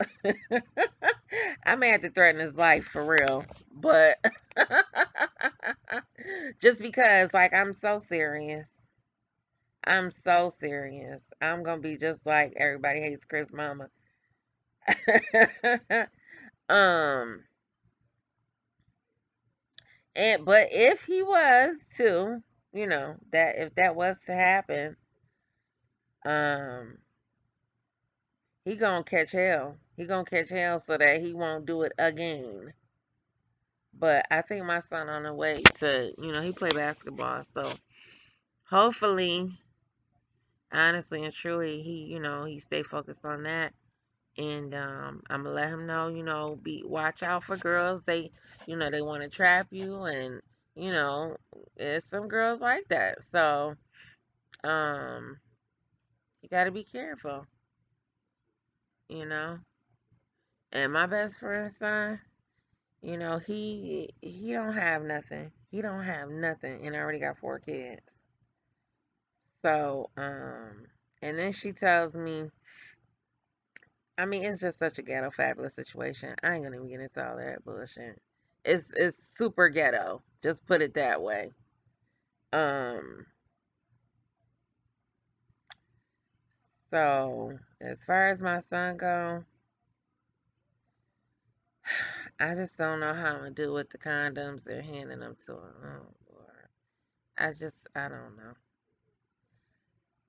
I may have to threaten his life for real. But just because like I'm so serious. I'm so serious. I'm gonna be just like everybody hates Chris Mama. um and but if he was to, that if that was to happen, um he gonna catch hell. He gonna catch hell so that he won't do it again. But I think my son on the way to, he play basketball, so hopefully, honestly and truly, he stay focused on that. And I'm gonna let him know, be watch out for girls. They want to trap you, and you know, there's some girls like that. So, um, you gotta be careful, you know. And my best friend's son, he don't have nothing. He don't have nothing, and already got 4 kids. So, and then she tells me, I mean, it's just such a ghetto fabulous situation. I ain't gonna even get into all that bullshit. It's super ghetto. Just put it that way. Um, so as far as my son go, I just don't know how I'm gonna do with the condoms and handing them to him. Oh Lord. I don't know.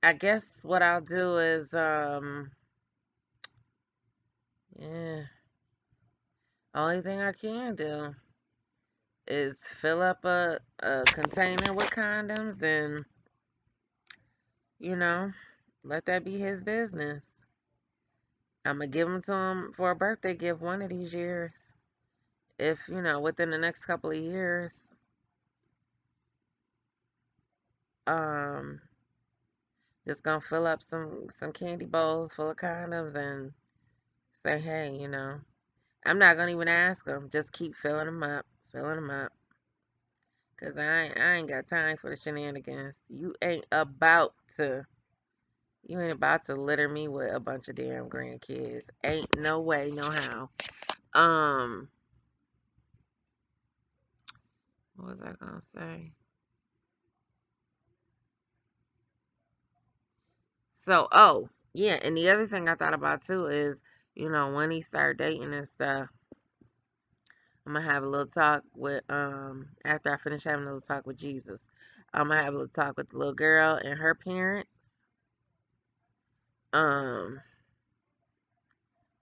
I guess what I'll do is yeah, only thing I can do is fill up a container with condoms and, you know, let that be his business. I'm gonna give them to him for a birthday gift one of these years. If, within the next couple of years, um, just gonna fill up some candy bowls full of condoms and say, hey, I'm not gonna even ask him. Just keep filling them up, 'cause I ain't got time for the shenanigans. You ain't about to litter me with a bunch of damn grandkids. Ain't no way, no how. Um, what was I gonna say? So, oh, yeah, and the other thing I thought about too is, when he start dating and stuff, I'm gonna have a little talk with after I finish having a little talk with Jesus. I'm gonna have a little talk with the little girl and her parents. Um,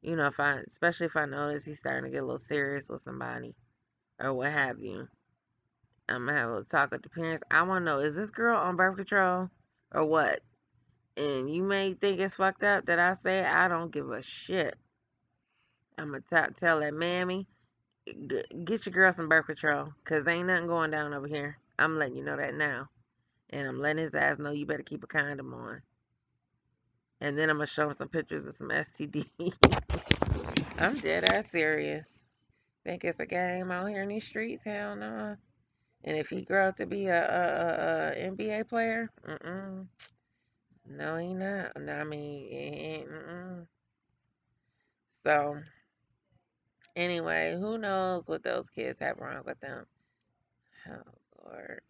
especially if I notice he's starting to get a little serious with somebody or what have you. I'm gonna have a little talk with the parents. I wanna know, is this girl on birth control or what? And you may think it's fucked up that I say it. I don't give a shit. I'm gonna tell that mammy, get your girl some birth control, 'cause ain't nothing going down over here. I'm letting you know that now. And I'm letting his ass know you better keep a condom on. And then I'm gonna show him some pictures of some STDs. I'm dead ass serious. Think it's a game out here in these streets? Hell no. And if he grow up to be a NBA player, no, he not. No, I mean, so anyway, who knows what those kids have wrong with them? Oh Lord.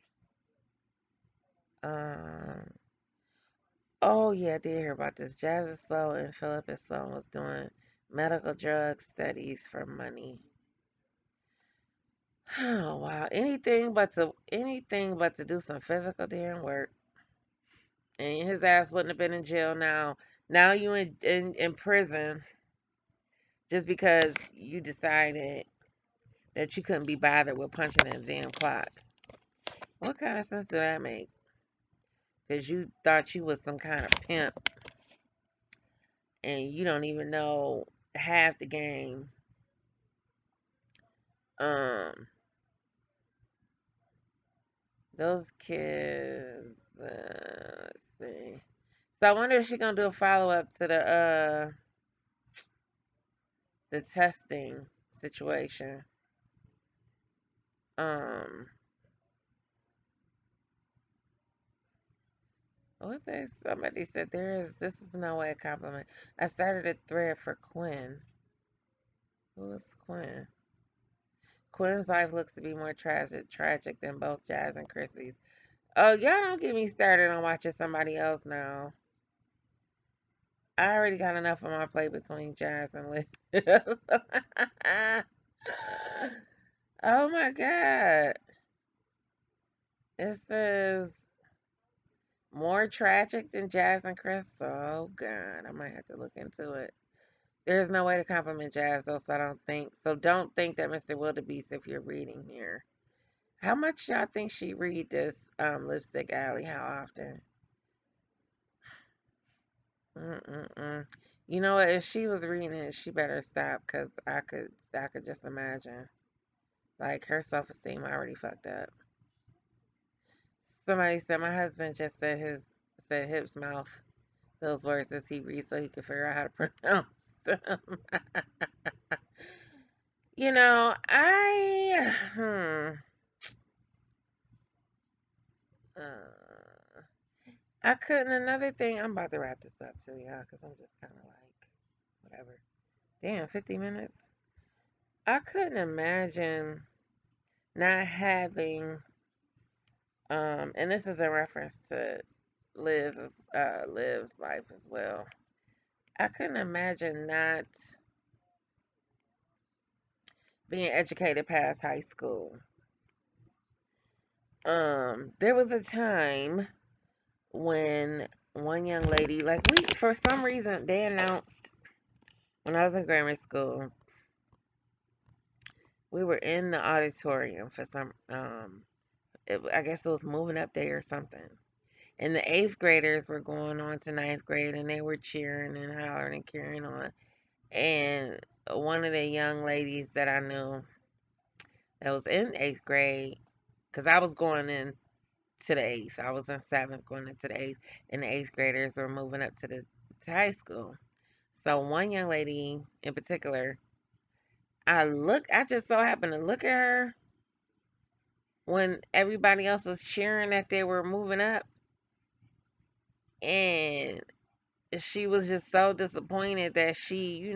Um. Oh yeah, I did hear about this. Jazzy Sloan and Philip Sloan was doing medical drug studies for money. Oh wow. Anything but to do some physical damn work. And his ass wouldn't have been in jail now. Now you in prison just because you decided that you couldn't be bothered with punching in a damn clock. What kind of sense do that make? Because you thought you was some kind of pimp and you don't even know half the game. Um, those kids. Let's see. So I wonder if she's gonna do a follow up to the testing situation. Um, What they somebody said this is no way a compliment. I started a thread for Quinn. Who is Quinn? Quinn's life looks to be more tragic than both Jazz and Chrissy's. Oh, y'all don't get me started on watching somebody else now. I already got enough on my plate between Jazz and Liv. Oh my God. It says more tragic than Jazz and Chris. Oh God, I might have to look into it. There's no way to compliment Jazz though, so I don't think so. Don't think that Mr. Wildebeest if you're reading here. How much y'all think she read this Lipstick Alley? How often? Mm-mm-mm. You know what? If she was reading it, she better stop, cause I could just imagine. Like her self esteem already fucked up. Somebody said my husband just said hips mouth those words as he reads so he could figure out how to pronounce them. You know, uh, I couldn't. Another thing, I'm about to wrap this up too, y'all, because I'm just kind of like, whatever. Damn, 50 minutes. I couldn't imagine not having, and this is in reference to Liv's life as well. I couldn't imagine not being educated past high school. There was a time when one young lady, like for some reason, they announced when I was in grammar school, we were in the auditorium for some, I guess it was moving up day or something. And the eighth graders were going on to ninth grade and they were cheering and hollering and carrying on. And one of the young ladies that I knew that was in eighth grade, because I was going in to the eighth, I was in seventh going into the eighth, and the eighth graders were moving up to high school. So one young lady in particular, I just so happened to look at her when everybody else was cheering that they were moving up, and she was just so disappointed that she,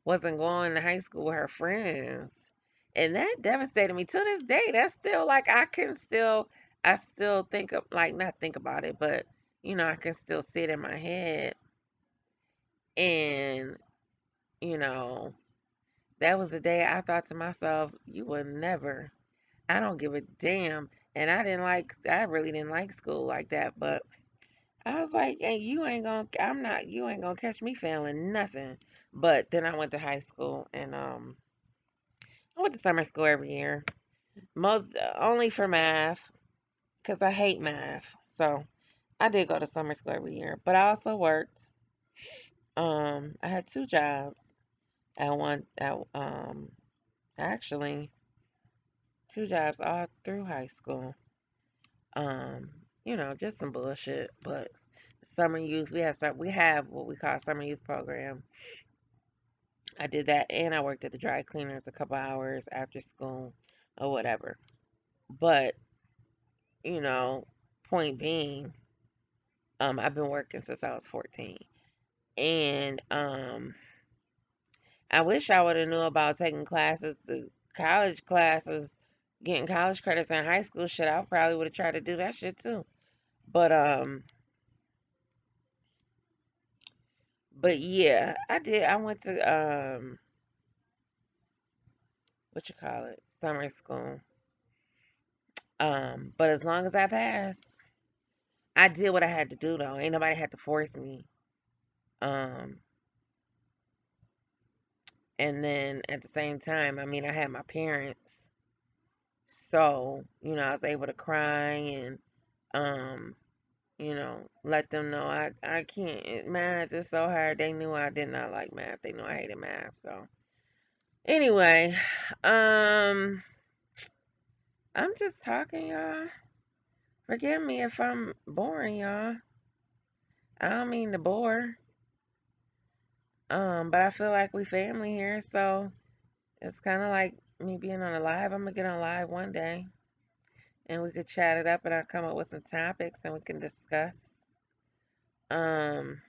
wasn't going to high school with her friends. And that devastated me to this day. That's still like I still think of like not think about it, but I can still see it in my head. And, you know, that was the day I thought to myself, you will never. I don't give a damn. And I really didn't like school like that, but I was like, hey, you ain't gonna catch me failing nothing. But then I went to high school and I went to summer school every year. Most only for math, because I hate math. So I did go to summer school every year. But I also worked. I had two jobs actually two jobs all through high school. Um, just some bullshit. But summer youth, we have what we call summer youth program. I did that and I worked at the dry cleaners a couple hours after school or whatever. But, you know, point being, I've been working since I was 14. And I wish I would have knew about taking college classes, getting college credits in high school shit. I probably would have tried to do that shit too. But yeah, I did. I went to what you call it? Summer school. But as long as I passed, I did what I had to do though. Ain't nobody had to force me. Um, and then at the same time, I mean, I had my parents, so I was able to cry and um, let them know I can't. Math is so hard. They knew I did not like math. They knew I hated math. So anyway, um, I'm just talking, y'all. Forgive me if I'm boring, y'all. I don't mean to bore. But I feel like we family here, so it's kind of like me being on a live. I'm gonna get on live one day, and we could chat it up, and I'll come up with some topics, and we can discuss. Um,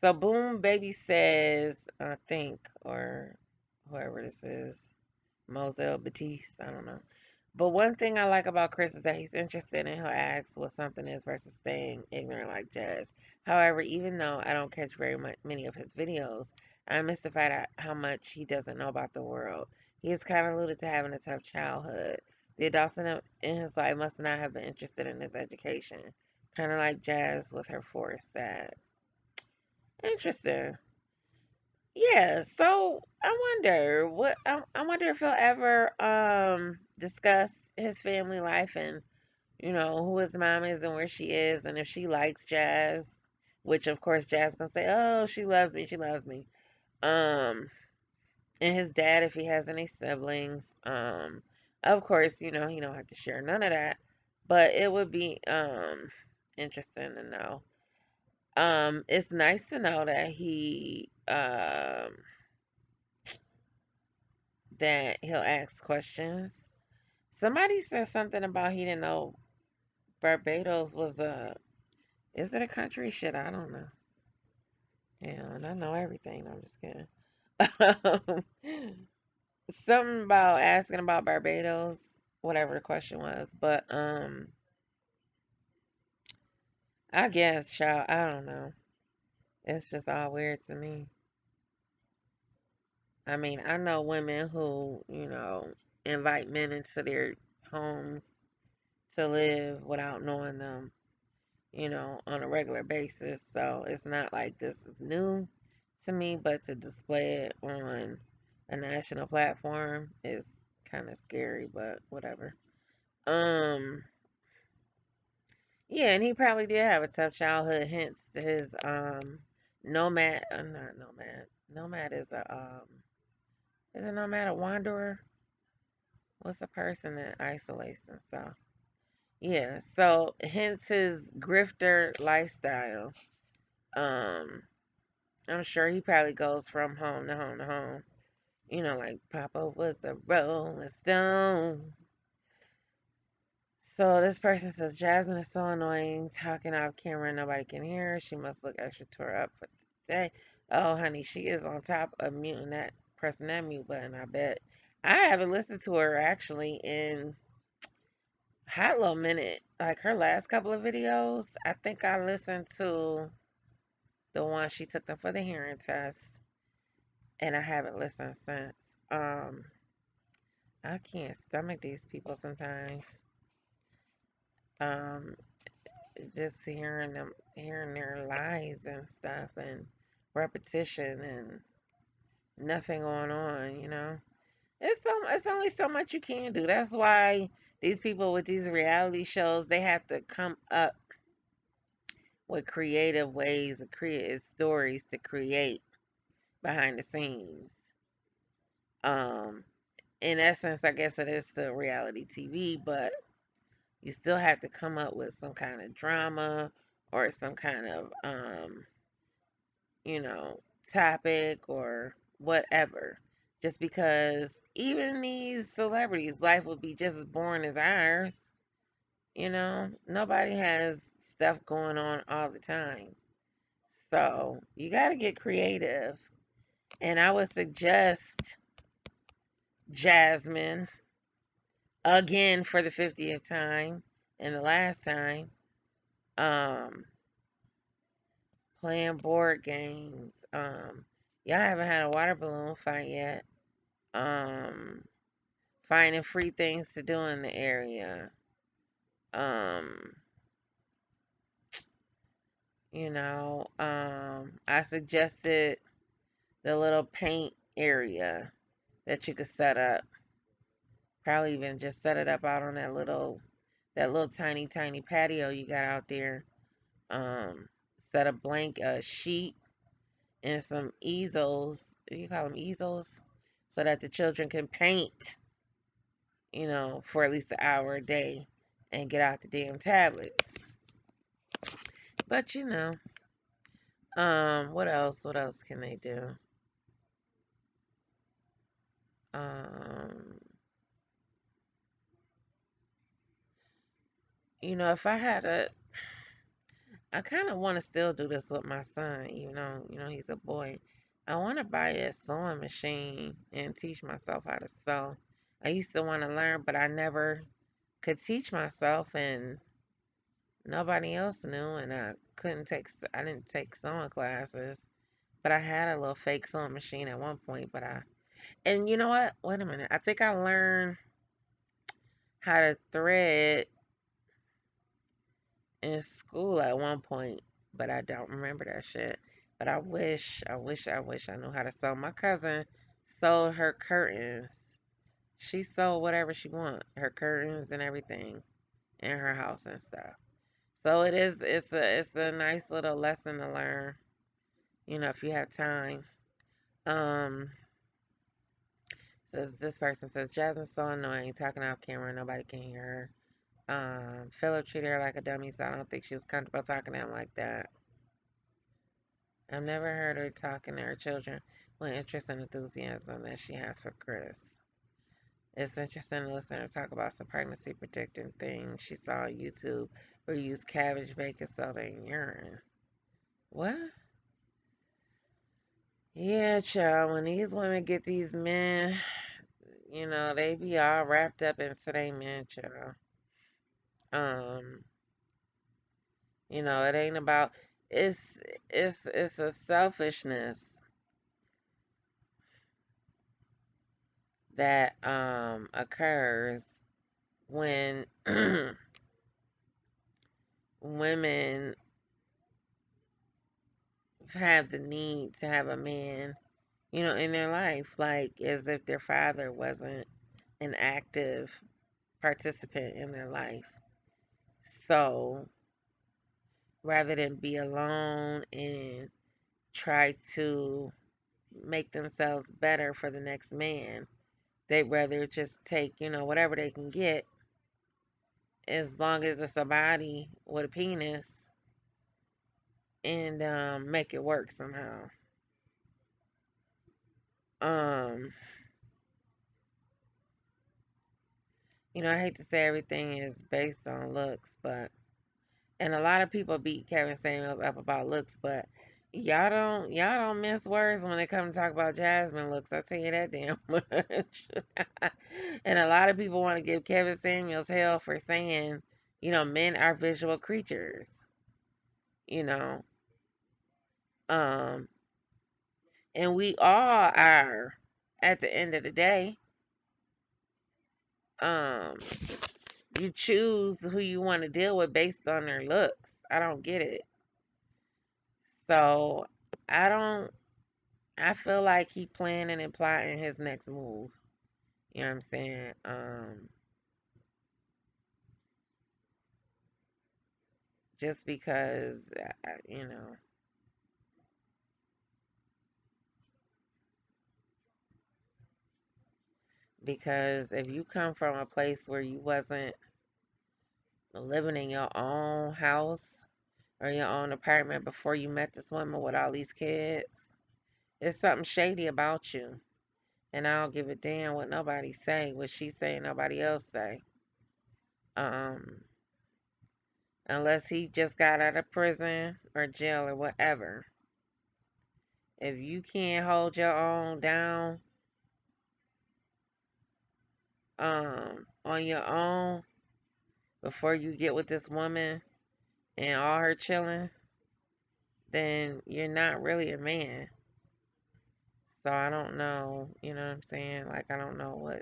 so Boom Baby says, I think, or whoever this is, Moselle Batiste, I don't know. But one thing I like about Chris is that he's interested and he'll ask what something is versus staying ignorant like Jazz. However, even though I don't catch very much many of his videos, I'm mystified at how much he doesn't know about the world. He is kind of alluded to having a tough childhood. The adults in his life must not have been interested in his education. Kind of like Jazz with her force. That interesting. Yeah, so I wonder I wonder if he'll ever discuss his family life and who his mom is and where she is and if she likes Jazz, which of course Jazz gonna say, "Oh, she loves me, she loves me." Um and his dad if he has any siblings. Of course, he don't have to share none of that, but it would be interesting to know. It's nice to know that that he'll ask questions. Somebody said something about he didn't know Barbados was a. Is it a country? Shit, I don't know. Yeah, and I know everything. I'm just kidding. Something about asking about Barbados, whatever the question was. But I guess, child, I don't know. It's just all weird to me. I mean, I know women who, invite men into their homes to live without knowing them, on a regular basis. So it's not like this is new to me, but to display it on a national platform is kind of scary, but whatever. Um, yeah, and he probably did have a tough childhood, hence to his nomad, not nomad. Nomad is a nomad a wanderer? What's a person that isolates themselves? Yeah, so hence his grifter lifestyle. Um, I'm sure he probably goes from home to home to home. Like Papa was a rolling stone. So this person says Jasmine is so annoying, talking off camera, nobody can hear her. She must look extra tore up for today. Oh, honey, she is on top of muting that, pressing that mute button. I bet. I haven't listened to her actually in hot little minute. Like her last couple of videos, I think I listened to the one she took them for the hearing test, and I haven't listened since. Um, I can't stomach these people sometimes. Um, just hearing their lies and stuff, and repetition, and nothing going on. It's only so much you can do. That's why these people with these reality shows, they have to come up with creative ways of creating stories to create behind the scenes. Um, in essence, I guess it is still reality TV, but you still have to come up with some kind of drama or some kind of you know, topic or whatever. Just because even these celebrities' life would be just as boring as ours. Nobody has stuff going on all the time. So you got to get creative. And I would suggest Jasmine again for the 50th time and the last time, um, playing board games. Y'all haven't had a water balloon fight yet. Um, finding free things to do in the area. Um, I suggested the little paint area that you could set up. Probably even just set it up out on that little tiny tiny patio you got out there. Um, set a blank sheet and some easels. You call them easels, so that the children can paint. For at least an hour a day, and get out the damn tablets. But what else? What else can they do? Um, if I had I kind of want to still do this with my son, even though, he's a boy. I want to buy a sewing machine and teach myself how to sew. I used to want to learn, but I never could teach myself, and nobody else knew, and I didn't take sewing classes, but I had a little fake sewing machine at one point, and you know what? Wait a minute. I think I learned how to thread in school at one point, but I don't remember that shit. But I wish I knew how to sew. My cousin sold her curtains. She sold whatever she want, her curtains and everything in her house and stuff. So it's a nice little lesson to learn, if you have time. Um, says this person says Jasmine's so annoying, talking off camera, nobody can hear her. Philip treated her like a dummy, so I don't think she was comfortable talking to him like that. I've never heard her talking to her children with interest and enthusiasm that she has for Chris. It's interesting to listen to her talk about some pregnancy predicting things she saw on YouTube where you use cabbage, bacon soda, and urine. What? Yeah, child, when these women get these men, they be all wrapped up into they men, child. Um, it ain't about it's it's a selfishness that occurs when women have the need to have a man, in their life, like as if their father wasn't an active participant in their life. So rather than be alone and try to make themselves better for the next man, they'd rather just take, whatever they can get as long as it's a body with a penis and make it work somehow. Um, I hate to say everything is based on looks, but and a lot of people beat Kevin Samuels up about looks, but y'all don't mince words when it comes to talk about Jasmine looks. I tell you that damn much. And a lot of people want to give Kevin Samuels hell for saying, men are visual creatures. You know, um, and we all are. At the end of the day, um, you choose who you want to deal with based on their looks. I don't get it. So I don't. I feel like he planning and plotting his next move. You know what I'm saying? Just because, because if you come from a place where you wasn't living in your own house or your own apartment before you met this woman with all these kids, there's something shady about you. And I don't give a damn what nobody say, what she say, nobody else say. Um, unless he just got out of prison or jail or whatever. If you can't hold your own down on your own before you get with this woman and all her chilling, then you're not really a man. So I don't know, you know what I'm saying? Like I don't know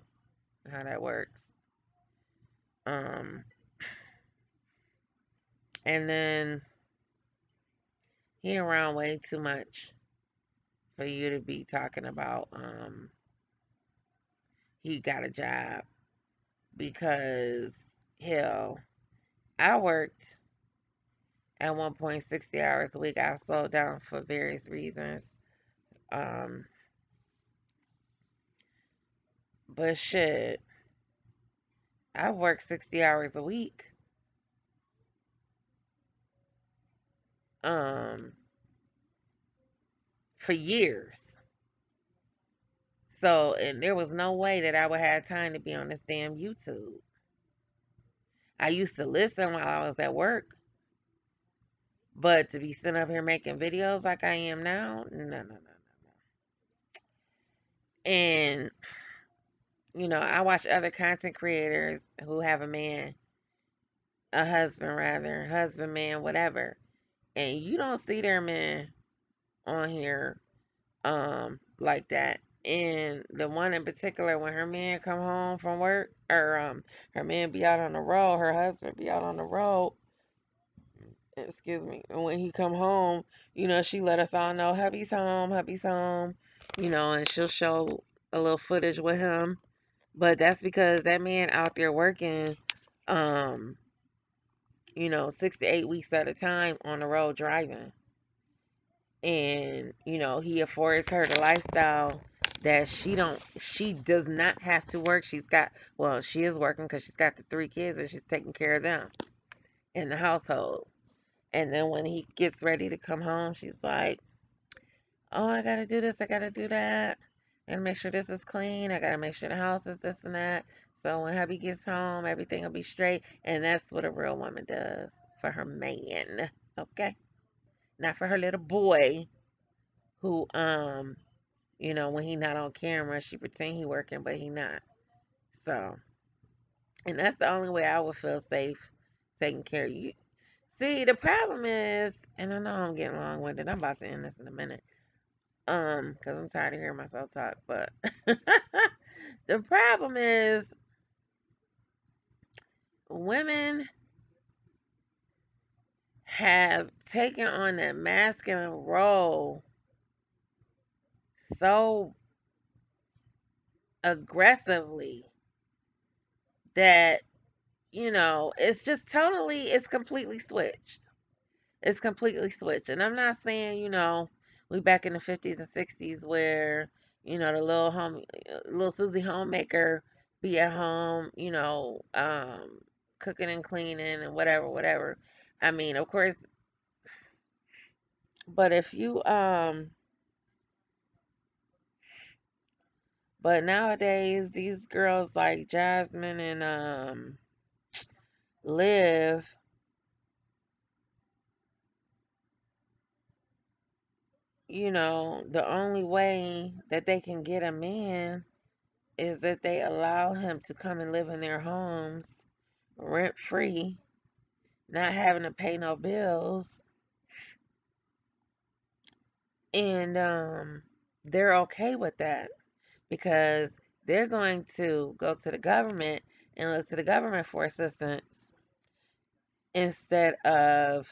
how that works. Um and then he around way too much for you to be talking about he got a job because hell, I worked at one point 60 hours a week. I slowed down for various reasons. Um but shit, I worked 60 hours a week um for years. So, and there was no way that I would have time to be on this damn YouTube. I used to listen while I was at work, But to be sitting up here making videos like I am now, no, no, no, no, no. And, I watch other content creators who have a man, a husband rather, husband, man, whatever. And you don't see their men on here like that. And the one in particular, when her man come home from work, or her man be out on the road, her husband be out on the road, excuse me, and when he come home, she let us all know hubby's home, and she'll show a little footage with him. But that's because that man out there working, um, 6 to 8 weeks at a time on the road driving. And, he affords her the lifestyle that she does not have to work. She is working because she's got the 3 kids and she's taking care of them in the household. And then when he gets ready to come home, she's like, oh, I gotta do this, I gotta do that. I gotta make sure this is clean. I gotta make sure the house is this and that. So when hubby gets home, everything will be straight. And that's what a real woman does for her man. Okay? Not for her little boy who, when he not on camera, she pretend he working, but he not. So, and that's the only way I would feel safe taking care of you. See, the problem is, and I know I'm getting long-winded. I'm about to end this in a minute. Because I'm tired of hearing myself talk. But the problem is, women have taken on that masculine role so aggressively that it's completely switched. It's completely switched. And I'm not saying, we back in the 50s and 60s where, the little Susie homemaker be at home, cooking and cleaning and whatever, whatever. I mean, of course, but if you, but nowadays, these girls like Jasmine and, Liv, the only way that they can get a man is that they allow him to come and live in their homes rent free, not having to pay no bills, and they're okay with that because they're going to go to the government and look to the government for assistance instead of,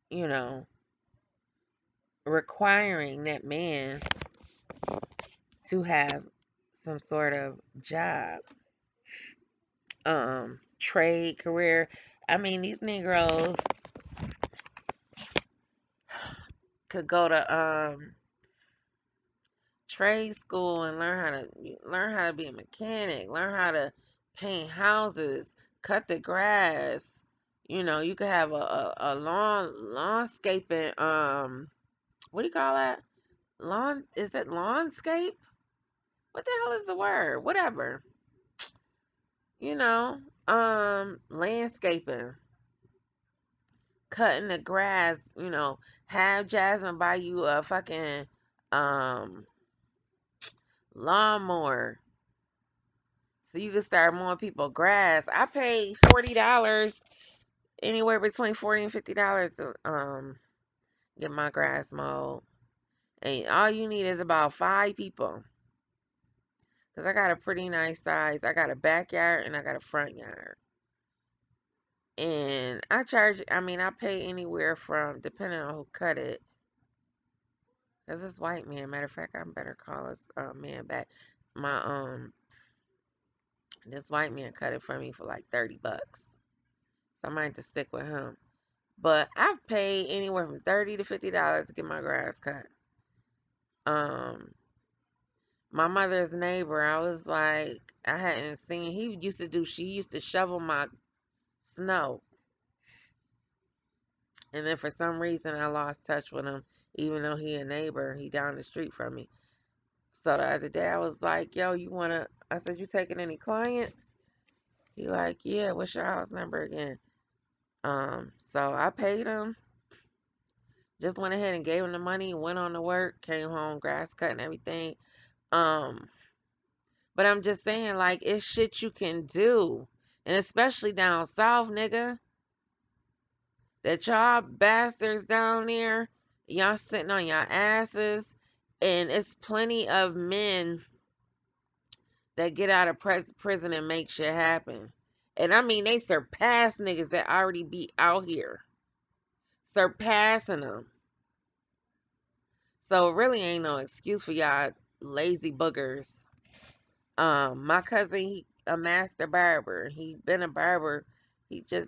you know, requiring that man to have some sort of job, trade, career. I mean, these Negroes could go to trade school and learn how to be a mechanic, learn how to paint houses, cut the grass. You could have a lawnscaping, what do you call that? Lawn, is it lawnscape? What the hell is the word? Whatever. You know, Landscaping, cutting the grass, have Jasmine buy you a fucking um lawnmower so you can start mowing people grass. I paid $40, anywhere between $40 and $50 to get my grass mowed. And all you need is about 5 people. Cause I got a pretty nice size. I got a backyard and I got a front yard. And I pay anywhere from, depending on who cut it. Cause this white man, matter of fact, I better call this man back. My This white man cut it for me for like $30. So I might have to stick with him. But I've paid anywhere from $30 to $50 to get my grass cut. Um, my mother's neighbor, I was like, I hadn't seen. She used to shovel my snow, and then for some reason I lost touch with him, even though he a neighbor, he down the street from me. So the other day I was like, yo, you wanna? I said, you taking any clients? He like, yeah. What's your house number again? So I paid him. Just went ahead and gave him the money, went on to work, came home, grass cut and everything. Um, but I'm just saying, like, it's shit you can do. And especially down south, nigga, that y'all bastards down there, y'all sitting on your asses. And it's plenty of men that get out of prison and make shit happen. And I mean, they surpass niggas that already be out here. Surpassing them. So it really ain't no excuse for y'all lazy boogers. My cousin, he a master barber. He been a barber. He did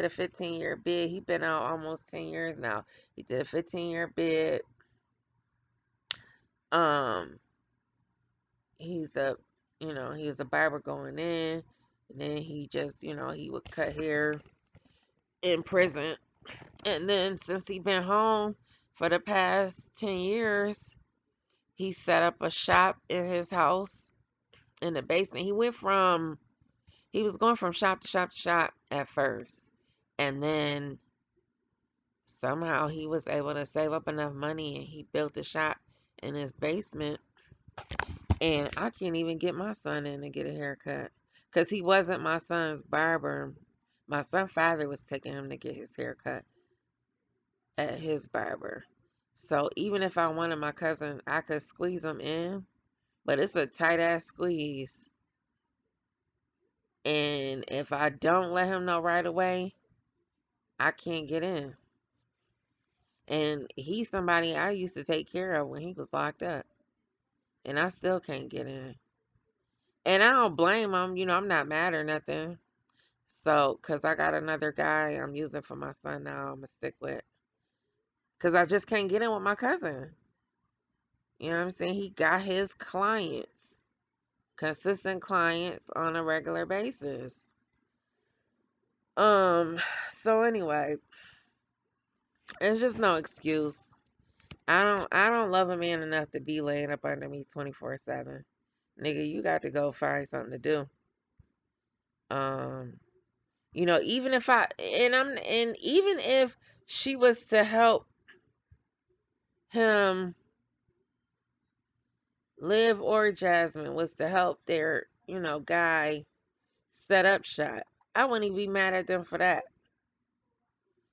a 15-year bid. He been out almost 10 years now. He did a 15-year bid. Um, he's a he was a barber going in, and then he just, he would cut hair in prison. And then since he been home for the past 10 years, he set up a shop in his house in the basement. He was going from shop to shop to shop at first. And then somehow he was able to save up enough money and he built a shop in his basement. And I can't even get my son in to get a haircut because he wasn't my son's barber. My son's father was taking him to get his haircut at his barber. So even if I wanted my cousin, I could squeeze him in, but it's a tight ass squeeze. And if I don't let him know right away, I can't get in. And he's somebody I used to take care of when he was locked up. And I still can't get in. And I don't blame him. I'm not mad or nothing. So, because I got another guy I'm using for my son now, I'm going to stick with. Because I just can't get in with my cousin. You know what I'm saying? He got his clients, consistent clients on a regular basis. Um, so anyway, it's just no excuse. I don't love a man enough to be laying up under me 24/7. Nigga, you got to go find something to do. Um, even if even if she was to help him Liv or Jasmine was to help their, guy set up shop, I wouldn't even be mad at them for that.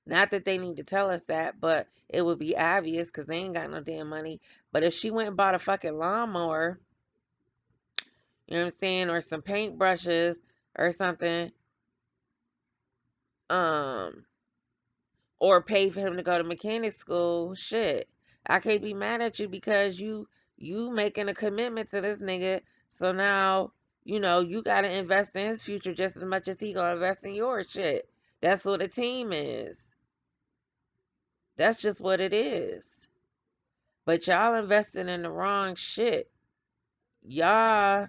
Not that they need to tell us that, but it would be obvious because they ain't got no damn money. But if she went and bought a fucking lawnmower, you know what I'm saying, or some paintbrushes or something, um, or pay for him to go to mechanic school, shit, I can't be mad at you because you making a commitment to this nigga. So now, you gotta invest in his future just as much as he gonna invest in your shit. That's what a team is. That's just what it is. But y'all investing in the wrong shit. Y'all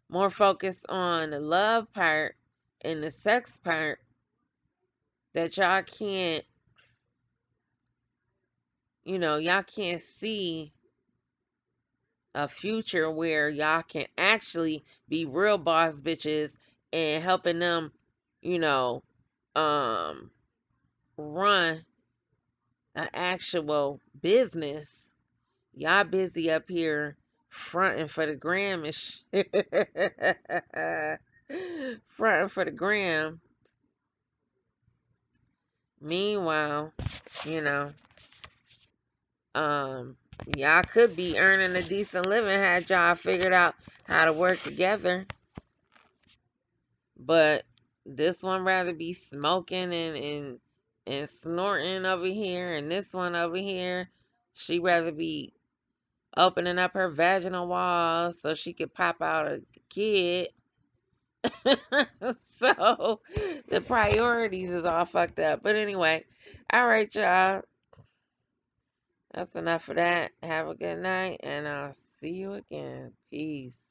more focused on the love part and the sex part that y'all can't see a future where y'all can actually be real boss bitches and helping them, you know, um, run an actual business. Y'all busy up here fronting for the gram and shit. Fronting for the gram. Meanwhile, you know, um, y'all could be earning a decent living had y'all figured out how to work together. But this one rather be smoking and snorting over here, and this one over here, she rather be opening up her vaginal walls so she could pop out a kid. So the priorities is all fucked up. But anyway, all right, y'all. That's enough of that. Have a good night, and I'll see you again. Peace.